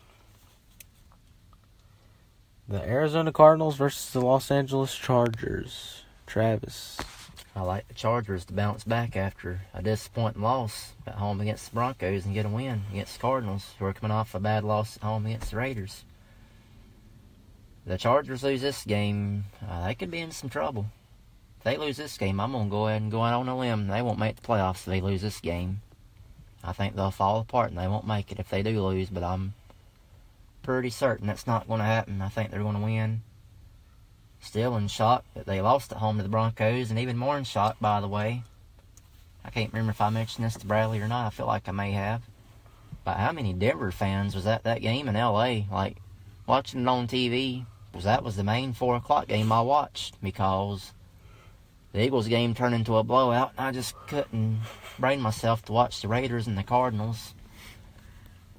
The Arizona Cardinals versus the Los Angeles Chargers. Travis. I like the Chargers to bounce back after a disappointing loss at home against the Broncos and get a win against the Cardinals, who are coming off a bad loss at home against the Raiders. The Chargers lose this game, they could be in some trouble. If they lose this game, I'm going to go ahead and go out on a limb. They won't make the playoffs if they lose this game. I think they'll fall apart and they won't make it if they do lose, but I'm pretty certain that's not going to happen. I think they're going to win. Still in shock that they lost at home to the Broncos, and even more in shock, by the way. I can't remember if I mentioned this to Bradley or not. I feel like I may have. But how many Denver fans was at that game in L.A.? Like, watching it on TV, that was the main 4 o'clock game I watched, because the Eagles game turned into a blowout, and I just couldn't bring myself to watch the Raiders and the Cardinals.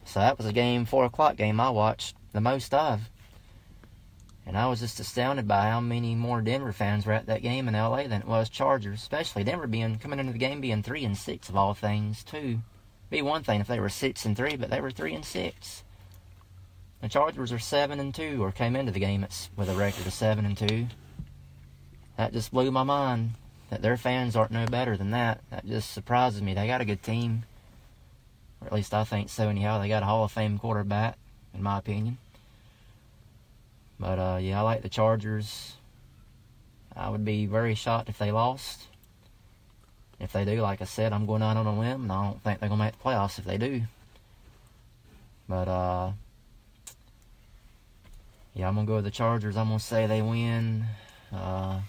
So that was a game, 4 o'clock game I watched the most of. And I was just astounded by how many more Denver fans were at that game in L.A. than it was Chargers. Especially Denver coming into the game being 3-6 of all things, too. Be one thing if they were 6-3, but they were 3-6. The Chargers are 7-2, or came into the game with a record of 7-2. That just blew my mind, that their fans aren't no better than that. That just surprises me. They got a good team. Or at least I think so anyhow. They got a Hall of Fame quarterback, in my opinion. But, yeah, I like the Chargers. I would be very shocked if they lost. If they do, like I said, I'm going out on a limb, and I don't think they're going to make the playoffs if they do. But, yeah, I'm going to go with the Chargers. I'm going to say they win. I'm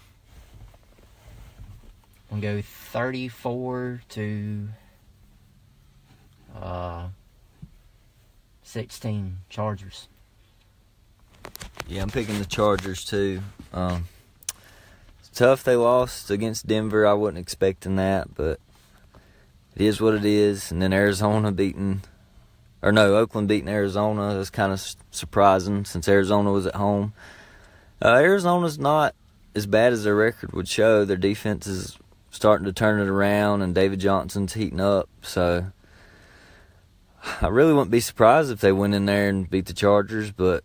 going to go 34-16 Chargers. Yeah, I'm picking the Chargers, too. It's tough they lost against Denver. I wasn't expecting that, but it is what it is. And then Oakland beating Arizona. That's kind of surprising since Arizona was at home. Arizona's not as bad as their record would show. Their defense is starting to turn it around, and David Johnson's heating up. So I really wouldn't be surprised if they went in there and beat the Chargers, but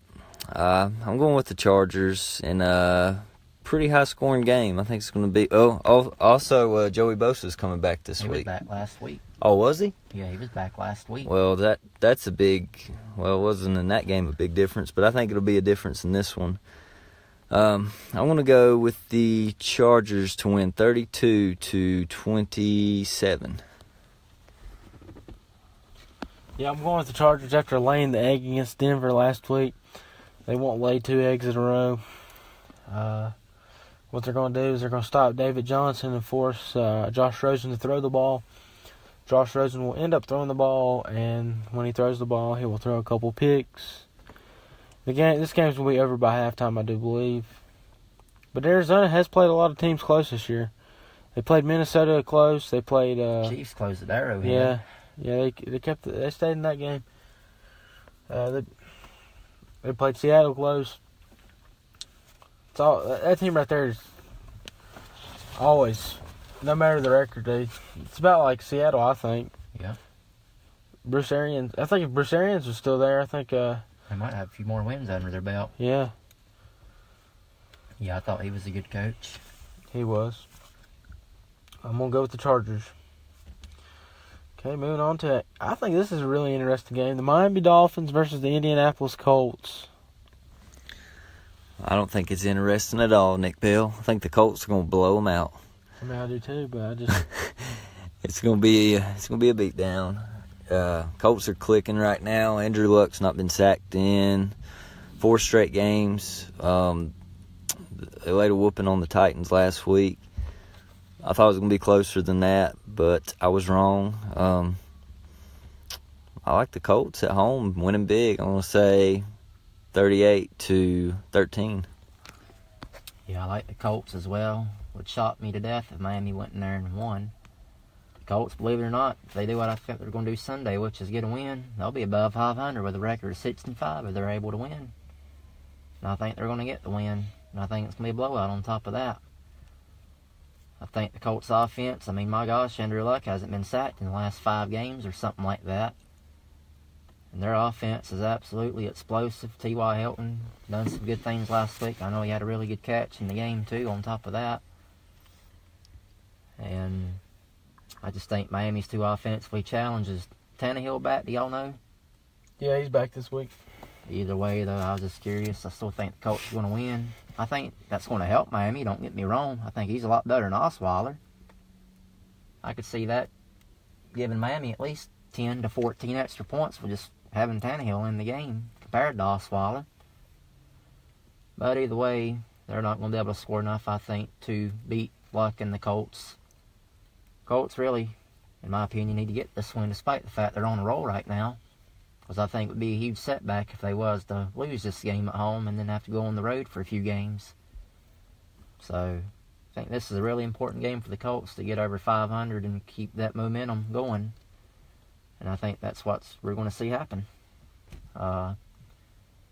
I'm going with the Chargers in a pretty high-scoring game. I think it's going to be... also, Joey Bosa's coming back this week. He was back last week. Oh, was he? Yeah, he was back last week. Well, that's a big... Well, it wasn't in that game a big difference, but I think it'll be a difference in this one. I want to go with the Chargers to win 32-27. Yeah, I'm going with the Chargers after laying the egg against Denver last week. They won't lay 2 eggs in a row. What they're going to do is they're going to stop David Johnson and force Josh Rosen to throw the ball. Josh Rosen will end up throwing the ball, and when he throws the ball, he will throw a couple picks. This game's going to be over by halftime, I do believe. But Arizona has played a lot of teams close this year. They played Minnesota close. They played... Chiefs closed at Arrowhead. Yeah, they stayed in that game. They played Seattle close. That team right there is always, no matter the record, it's about like Seattle, I think. Yeah. Bruce Arians. I think if Bruce Arians was still there, I think... they might have a few more wins under their belt. Yeah. Yeah, I thought he was a good coach. He was. I'm going to go with the Chargers. Okay, moving on to... I think this is a really interesting game. The Miami Dolphins versus the Indianapolis Colts. I don't think it's interesting at all, Nick Bill. I think the Colts are going to blow them out. I mean, I do too, but I just... It's going to be a beatdown. Colts are clicking right now. Andrew Luck's not been sacked in 4 straight games. They laid a whooping on the Titans last week. I thought it was going to be closer than that, but I was wrong. I like the Colts at home, winning big. I'm going to say 38-13. Yeah, I like the Colts as well. Would shock me to death if Miami went in there and won. The Colts, believe it or not, if they do what I think they're going to do Sunday, which is get a win, they'll be above 500 with a record of 6-5 if they're able to win. And I think they're going to get the win. And I think it's going to be a blowout on top of that. I think the Colts offense, I mean, my gosh, Andrew Luck hasn't been sacked in the last 5 games or something like that. And their offense is absolutely explosive. T.Y. Hilton done some good things last week. I know he had a really good catch in the game, too, on top of that. And I just think Miami's too offensively challenged. Is Tannehill back? Do y'all know? Yeah, he's back this week. Either way, though, I was just curious. I still think the Colts are going to win. I think that's going to help Miami. Don't get me wrong. I think he's a lot better than Osweiler. I could see that giving Miami at least 10 to 14 extra points with just having Tannehill in the game compared to Osweiler. But either way, they're not going to be able to score enough, I think, to beat Luck and the Colts. Colts really, in my opinion, need to get this win despite the fact they're on a roll right now. Because I think it would be a huge setback if they was to lose this game at home and then have to go on the road for a few games. So I think this is a really important game for the Colts to get over 500 and keep that momentum going. And I think that's what we're going to see happen. We'll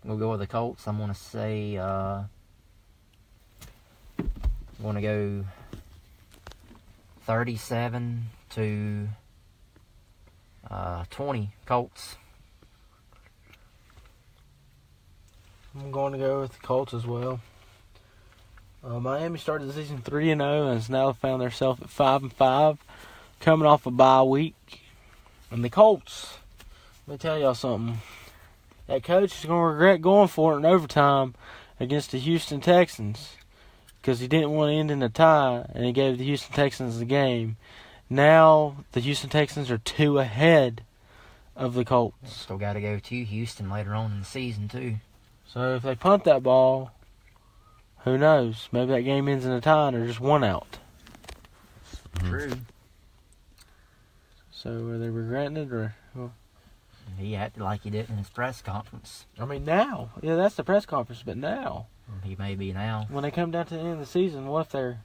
go with the Colts. I'm going to say I'm going to go 37-20 Colts. I'm going to go with the Colts as well. Miami started the season 3-0 and has now found themselves at 5-5, coming off a bye week. And the Colts, let me tell y'all something. That coach is going to regret going for it in overtime against the Houston Texans because he didn't want to end in a tie, and he gave the Houston Texans the game. Now the Houston Texans are 2 ahead of the Colts. Still got to go to Houston later on in the season, too. So if they punt that ball, who knows? Maybe that game ends in a tie and they're just 1 out. True. So are they regretting it or? Well, he acted like he did in his press conference. I mean now, yeah, that's the press conference. But now, He may be now. when they come down to the end of the season, what if they're?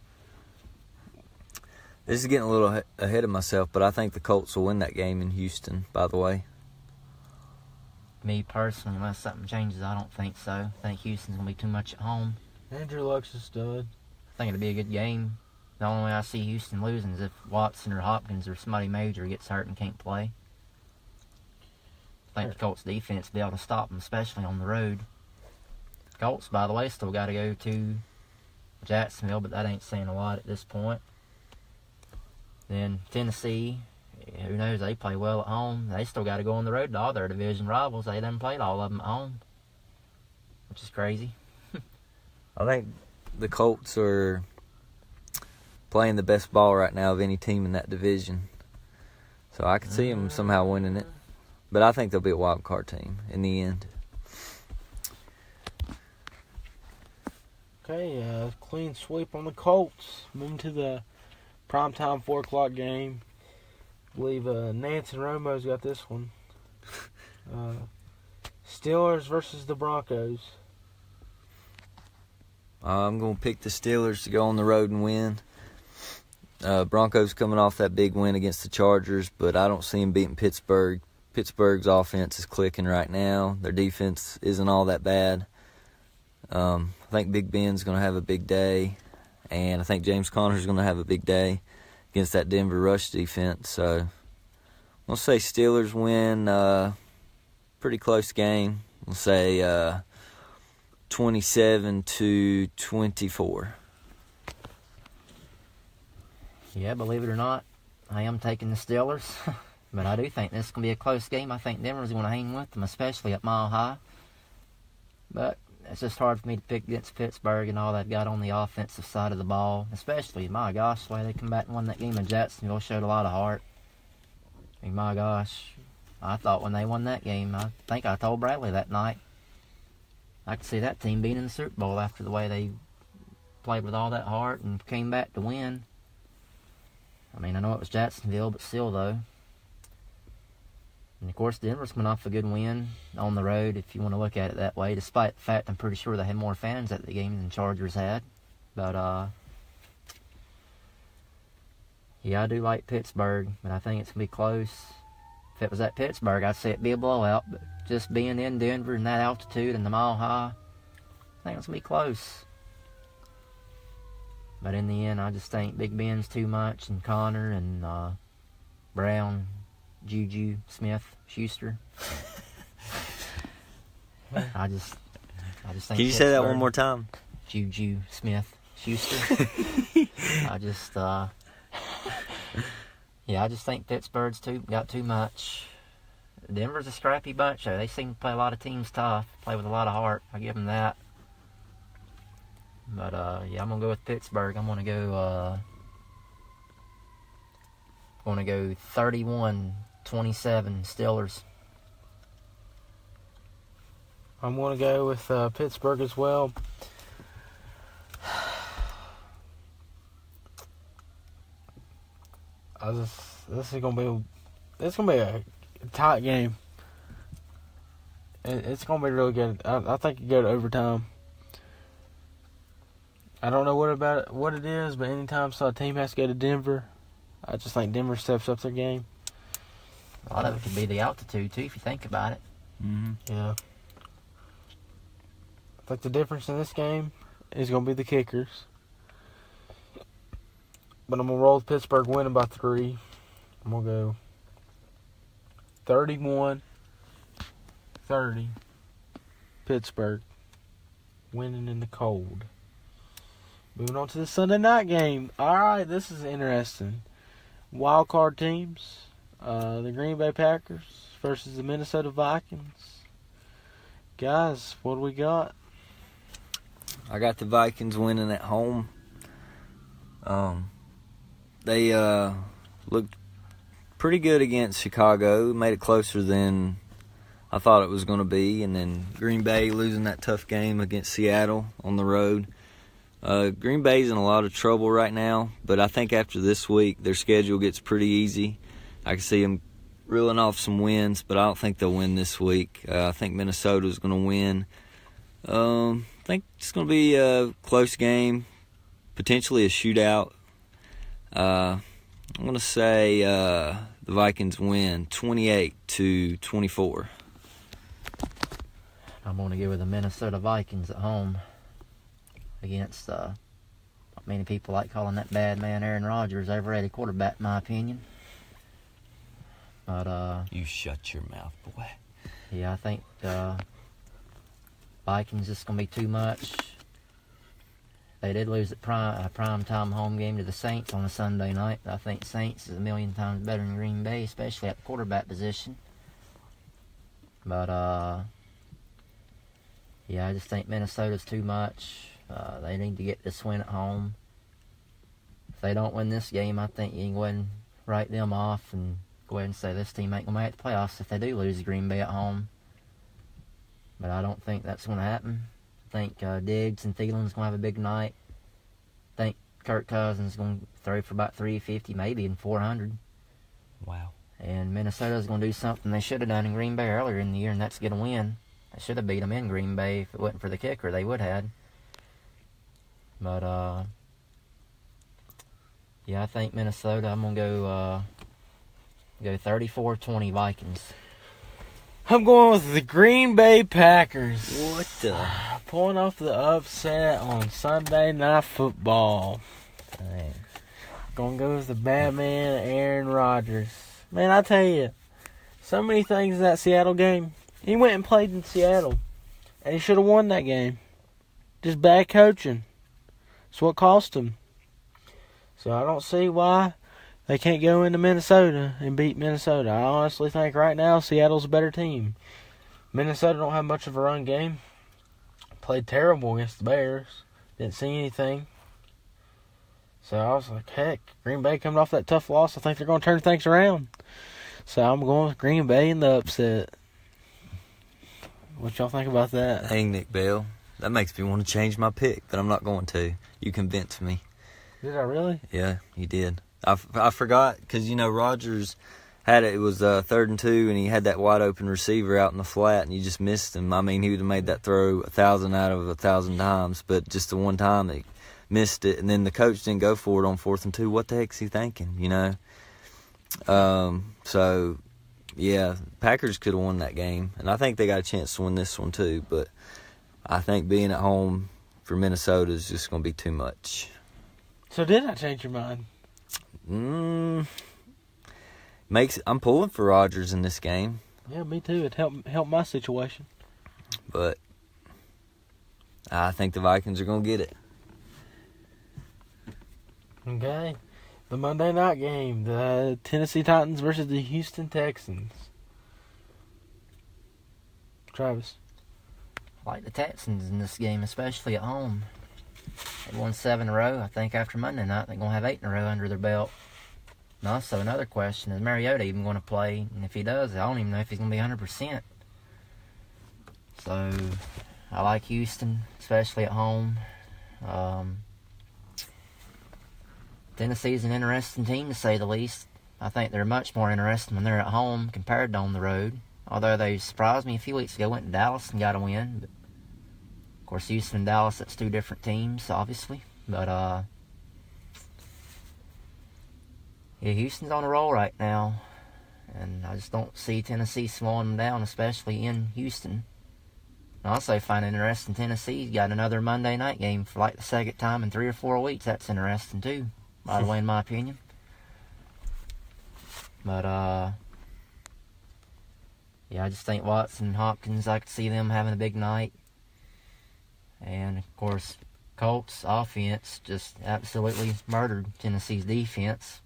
This is getting a little ahead of myself, but I think the Colts will win that game in Houston, by the way. Me personally, unless something changes, I don't think so. I think Houston's going to be too much at home. Andrew Luck's a stud. I think it'll be a good game. The only way I see Houston losing is if Watson or Hopkins or somebody major gets hurt and can't play. I think the Colts defense will be able to stop them, especially on the road. Colts, by the way, still got to go to Jacksonville, but that ain't saying a lot at this point. Then Tennessee, who knows, they play well at home. They still got to go on the road to all their division rivals. They done played all of them at home, which is crazy. I think the Colts are playing the best ball right now of any team in that division. So I could see them somehow winning it. But I think they'll be a wild card team in the end. Okay, clean sweep on the Colts. Moving to the primetime 4 o'clock game. I believe Nance and Romo's got this one. Steelers versus the Broncos. I'm going to pick the Steelers to go on the road and win. Broncos coming off that big win against the Chargers, but I don't see them beating Pittsburgh. Pittsburgh's offense is clicking right now. Their defense isn't all that bad. I think Big Ben's going to have a big day, and I think James Conner's going to have a big day against that Denver rush defense. So I'm going to say Steelers win. Pretty close game. We'll say 27-24. Yeah, believe it or not, I am taking the Steelers. But I do think this is going to be a close game. I think Denver's going to hang with them, especially at Mile High. But it's just hard for me to pick against Pittsburgh and all they've got on the offensive side of the ball. Especially, my gosh, the way they come back and won that game in Jacksonville showed a lot of heart. I mean, my gosh, I thought when they won that game, I think I told Bradley that night, I could see that team being in the Super Bowl after the way they played with all that heart and came back to win. I mean, I know it was Jacksonville, but still, though. And, of course, Denver's coming off a good win on the road, if you want to look at it that way, despite the fact I'm pretty sure they had more fans at the game than Chargers had. But, yeah, I do like Pittsburgh, but I think it's going to be close. If it was at Pittsburgh, I'd say it'd be a blowout. But just being in Denver and that altitude and the mile high, I think it's going to be close. But in the end, I just think Big Ben's too much, and Connor and Brown, Juju, Smith, Schuster. I just think. Can you say that one more time? Juju, Smith, Schuster. I just think Pittsburgh's got too much. Denver's a scrappy bunch, though. They seem to play a lot of teams tough, play with a lot of heart. I give them that. But, I'm going to go with Pittsburgh. I'm going to go 31-27 Steelers. I'm going to go with Pittsburgh as well. This is gonna be a tight game. It's gonna be really good. I think it go to overtime. I don't know what it is, but anytime a team has to go to Denver, I just think Denver steps up their game. A lot of it could be the altitude too, if you think about it. Mm-hmm. Yeah. I think the difference in this game is gonna be the kickers. But I'm going to roll with Pittsburgh winning by 3. I'm going to go 31-30. Pittsburgh winning in the cold. Moving on to the Sunday night game. All right, this is interesting. Wild card teams. The Green Bay Packers versus the Minnesota Vikings. Guys, what do we got? I got the Vikings winning at home. They looked pretty good against Chicago, made it closer than I thought it was going to be, and then Green Bay losing that tough game against Seattle on the road. Green Bay's in a lot of trouble right now, but I think after this week their schedule gets pretty easy. I can see them reeling off some wins, but I don't think they'll win this week. I think Minnesota's going to win. I think it's going to be a close game, potentially a shootout. I'm going to say the Vikings win 28-24. I'm going to go with the Minnesota Vikings at home against many people like calling that bad man Aaron Rodgers, overrated quarterback in my opinion. But you shut your mouth, boy. Yeah, I think Vikings is going to be too much. They did lose a prime time home game to the Saints on a Sunday night. I think Saints is a million times better than Green Bay, especially at the quarterback position. But, I just think Minnesota's too much. They need to get this win at home. If they don't win this game, I think you can go ahead and write them off and go ahead and say this team ain't going to make the playoffs if they do lose to Green Bay at home. But I don't think that's going to happen. I think Diggs and Thielen's going to have a big night. I think Kirk Cousins is going to throw for about 350, maybe in 400. Wow. And Minnesota's going to do something they should have done in Green Bay earlier in the year, and that's get a win. They should have beat them in Green Bay. If it wasn't for the kicker, they would have. But, I think Minnesota, I'm going to go 34-20 Vikings. I'm going with the Green Bay Packers. What the? Pulling off the upset on Sunday Night Football. Dang. Gonna go with the Batman, Aaron Rodgers. Man, I tell you, so many things in that Seattle game. He went and played in Seattle, and he should have won that game. Just bad coaching. That's what cost him. So I don't see why they can't go into Minnesota and beat Minnesota. I honestly think right now Seattle's a better team. Minnesota don't have much of a run game. Played terrible against the Bears. Didn't see anything. So I was like, heck, Green Bay coming off that tough loss. I think they're going to turn things around. So I'm going with Green Bay in the upset. What y'all think about that? Dang, Nick Bell. That makes me want to change my pick, but I'm not going to. You convinced me. Did I really? Yeah, you did. I forgot because, Rodgers it was 3rd and 2, and he had that wide open receiver out in the flat, and you just missed him. I mean, he would have made that throw 1,000 out of 1,000 times, but just the one time they missed it, and then the coach didn't go for it on 4th and 2. What the heck's he thinking? You know. So yeah, Packers could have won that game, and I think they got a chance to win this one too. But I think being at home for Minnesota is just going to be too much. So did I change your mind? I'm pulling for Rodgers in this game. Yeah, me too. It helped my situation. But I think the Vikings are going to get it. Okay. The Monday night game, the Tennessee Titans versus the Houston Texans. Travis. I like the Texans in this game, especially at home. They won 7 in a row. I think after Monday night, they're going to have 8 in a row under their belt. And also, another question, is Mariota even going to play? And if he does, I don't even know if he's going to be 100%. So, I like Houston, especially at home. Tennessee's an interesting team, to say the least. I think they're much more interesting when they're at home compared to on the road. Although they surprised me a few weeks ago, went to Dallas and got a win. But of course, Houston and Dallas, that's 2 different teams, obviously. But, yeah, Houston's on a roll right now. And I just don't see Tennessee slowing them down, especially in Houston. I also find it interesting Tennessee's got another Monday night game for like the second time in 3 or 4 weeks. That's interesting, too, by the way, in my opinion. But, yeah, I just think Watson and Hopkins, I could see them having a big night. And, of course, Colts offense just absolutely murdered Tennessee's defense.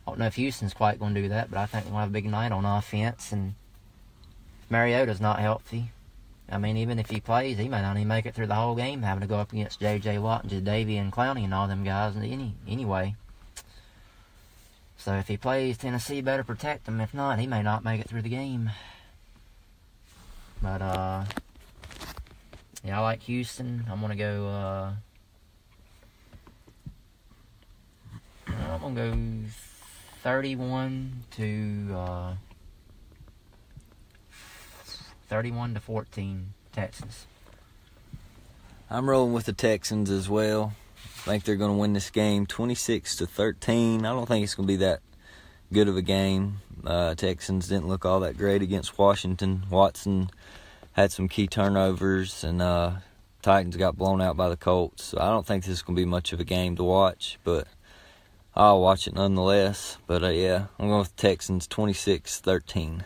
I don't know if Houston's quite going to do that, but I think we'll have a big night on offense. And if Mariota's not healthy, I mean, even if he plays, he may not even make it through the whole game, having to go up against J.J. Watt and Jadavian and Clowney and all them guys anyway. So if he plays, Tennessee better protect him. If not, he may not make it through the game. But, yeah, I like Houston. I'm going to go, I'm going to go 31 to 14 Texans. I'm rolling with the Texans as well. I think they're going to win this game 26-13. I don't think it's going to be that good of a game. Texans didn't look all that great against Washington. Watson had some key turnovers, and Titans got blown out by the Colts. So I don't think this is going to be much of a game to watch, but I'll watch it nonetheless. But, yeah, I'm going with the Texans 26-13.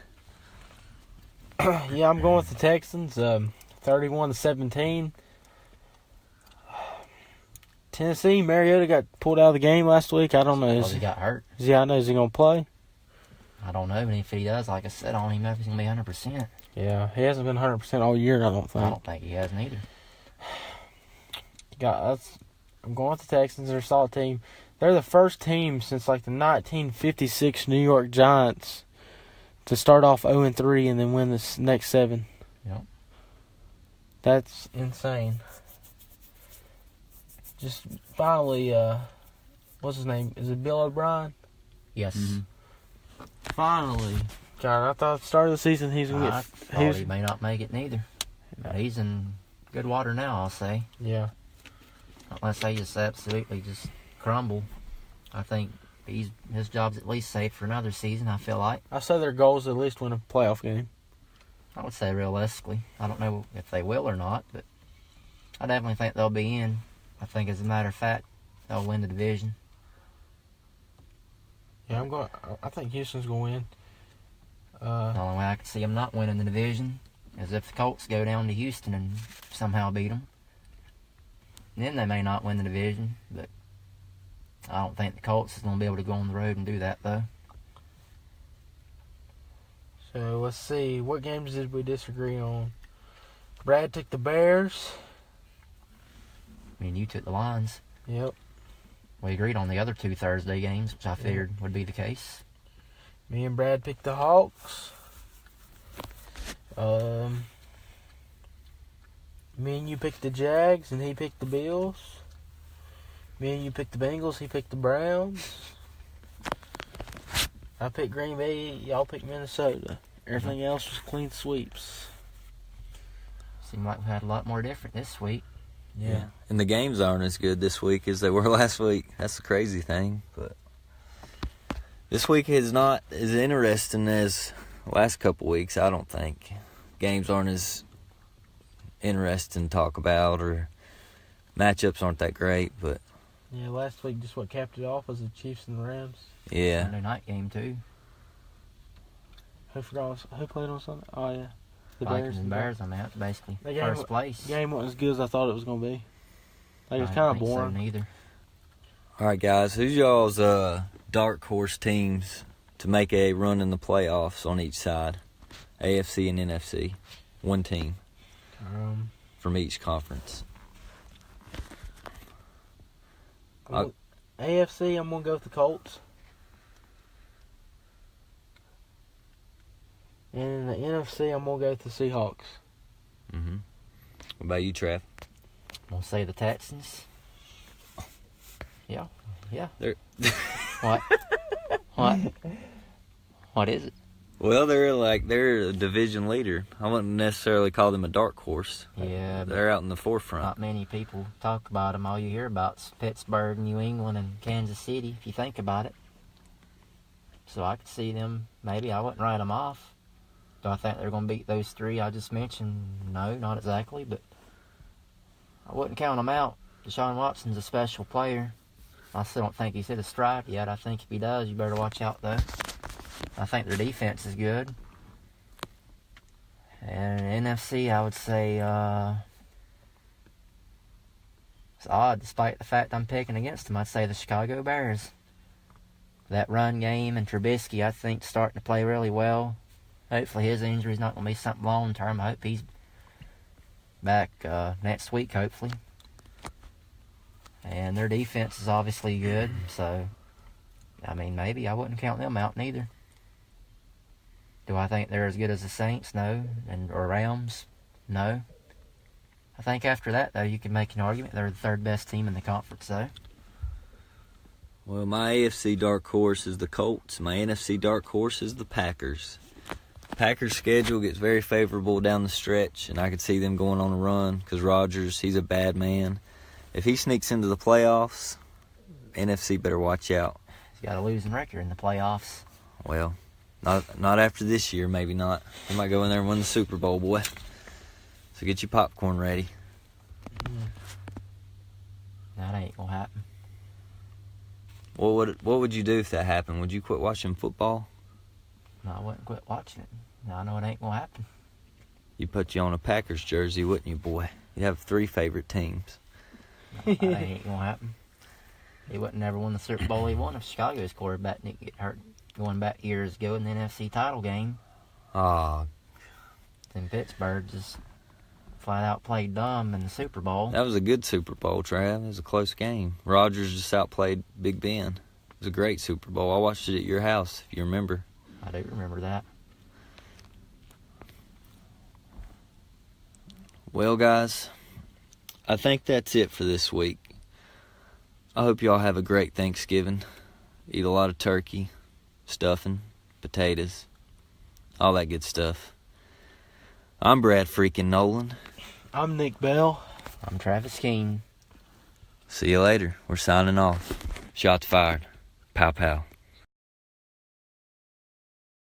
Yeah, I'm going with the Texans 31-17. Tennessee, Mariota got pulled out of the game last week. I don't know. He got hurt. Yeah, I know. Is he going to play? I don't know, but if he does, like I said, I don't even know if he's going to be 100%. Yeah, he hasn't been 100% all year, I don't think. I don't think he has neither. I'm going with the Texans. They're a solid team. They're the first team since like the 1956 New York Giants to start off 0-3 and then win the next 7. Yep. That's insane. Just finally, what's his name? Is it Bill O'Brien? Yes. Mm-hmm. Finally. God, I thought at the start of the season he may not make it neither. But he's in good water now, I'll say. Yeah. Unless they just absolutely just crumble. I think his job's at least safe for another season, I feel like. I say their goal is at least win a playoff game. I would say realistically. I don't know if they will or not, but I definitely think they'll be in. I think, as a matter of fact, they'll win the division. Yeah, I think Houston's going to win. The only way I can see them not winning the division is if the Colts go down to Houston and somehow beat them. And then they may not win the division, but I don't think the Colts is going to be able to go on the road and do that, though. So, let's see. What games did we disagree on? Brad took the Bears. I mean, you took the Lions. Yep. We agreed on the other 2 Thursday games, which I figured would be the case. Me and Brad picked the Hawks. Me and you picked the Jags, and he picked the Bills. Me and you picked the Bengals, he picked the Browns. I picked Green Bay. Y'all picked Minnesota. Everything else was clean sweeps. Seemed like we had a lot more different this week. Yeah. And the games aren't as good this week as they were last week. That's the crazy thing. But this week is not as interesting as the last couple weeks, I don't think. Games aren't as interesting to talk about, or matchups aren't that great, but Yeah, last week just what capped it off was the Chiefs and the Rams. yeah. Sunday night game, too. Who played on Sunday? Oh, yeah. The Vikings and Bears, I mean, that's basically The game first place. game wasn't as good as I thought it was going to be. Like, it was I kind of don't think boring. So neither. All right, guys, who's y'all's dark horse teams to make a run in the playoffs on each side? AFC and NFC. One team from each conference. AFC, I'm going to go with the Colts. And in the NFC, I'm going to go with the Seahawks. Mm-hmm. What about you, Trav? I'm going to say the Texans. Yeah. They're What? What? What is it? Well, they're a division leader. I wouldn't necessarily call them a dark horse. Yeah, but They're out in the forefront. not many people talk about them. All you hear about is Pittsburgh, New England, and Kansas City, if you think about it. So I could see them, maybe I wouldn't write them off. Do I think they're going to beat those three I just mentioned? No, not exactly, but I wouldn't count them out. Deshaun Watson's a special player. I still don't think he's hit a stride yet. I think if he does, you better watch out, though. I think their defense is good. And NFC, I would say, it's odd, despite the fact I'm picking against them. I'd say the Chicago Bears. That run game and Trubisky, I think, starting to play really well. Hopefully his injury's not going to be something long-term. I hope he's back next week, hopefully. And their defense is obviously good, so, I mean, maybe I wouldn't count them out neither. Do I think they're as good as the Saints? No. Or Rams? No. I think after that, though, you can make an argument they're the third best team in the conference, though. Well, my AFC dark horse is the Colts. My NFC dark horse is the Packers. Packers' schedule gets very favorable down the stretch, and I could see them going on a run because Rodgers, he's a bad man. If he sneaks into the playoffs, NFC better watch out. He's got a losing record in the playoffs. Well, not after this year, maybe not. He might go in there and win the Super Bowl, boy. So get your popcorn ready. That ain't going to happen. What would you do if that happened? Would you quit watching football? No, I wouldn't quit watching it. No, I know it ain't going to happen. You'd put you on a Packers jersey, wouldn't you, boy? You'd have 3 favorite teams. No, that ain't going to happen. He wouldn't never win the Super Bowl he won if Chicago's quarterback didn't get hurt going back years ago in the NFC title game. Ah, Then Pittsburgh just flat out played dumb in the Super Bowl. that was a good Super Bowl, Trav. It was a close game. Rodgers just outplayed Big Ben. It was a great Super Bowl. I watched it at your house, if you remember. I do remember that. Well, guys, I think that's it for this week. I hope y'all have a great Thanksgiving. Eat a lot of turkey, stuffing, potatoes, all that good stuff. I'm Brad Freakin Nolen. I'm Nick Bell. I'm Travis Keene. See you later. We're signing off. Shots fired. Pow pow.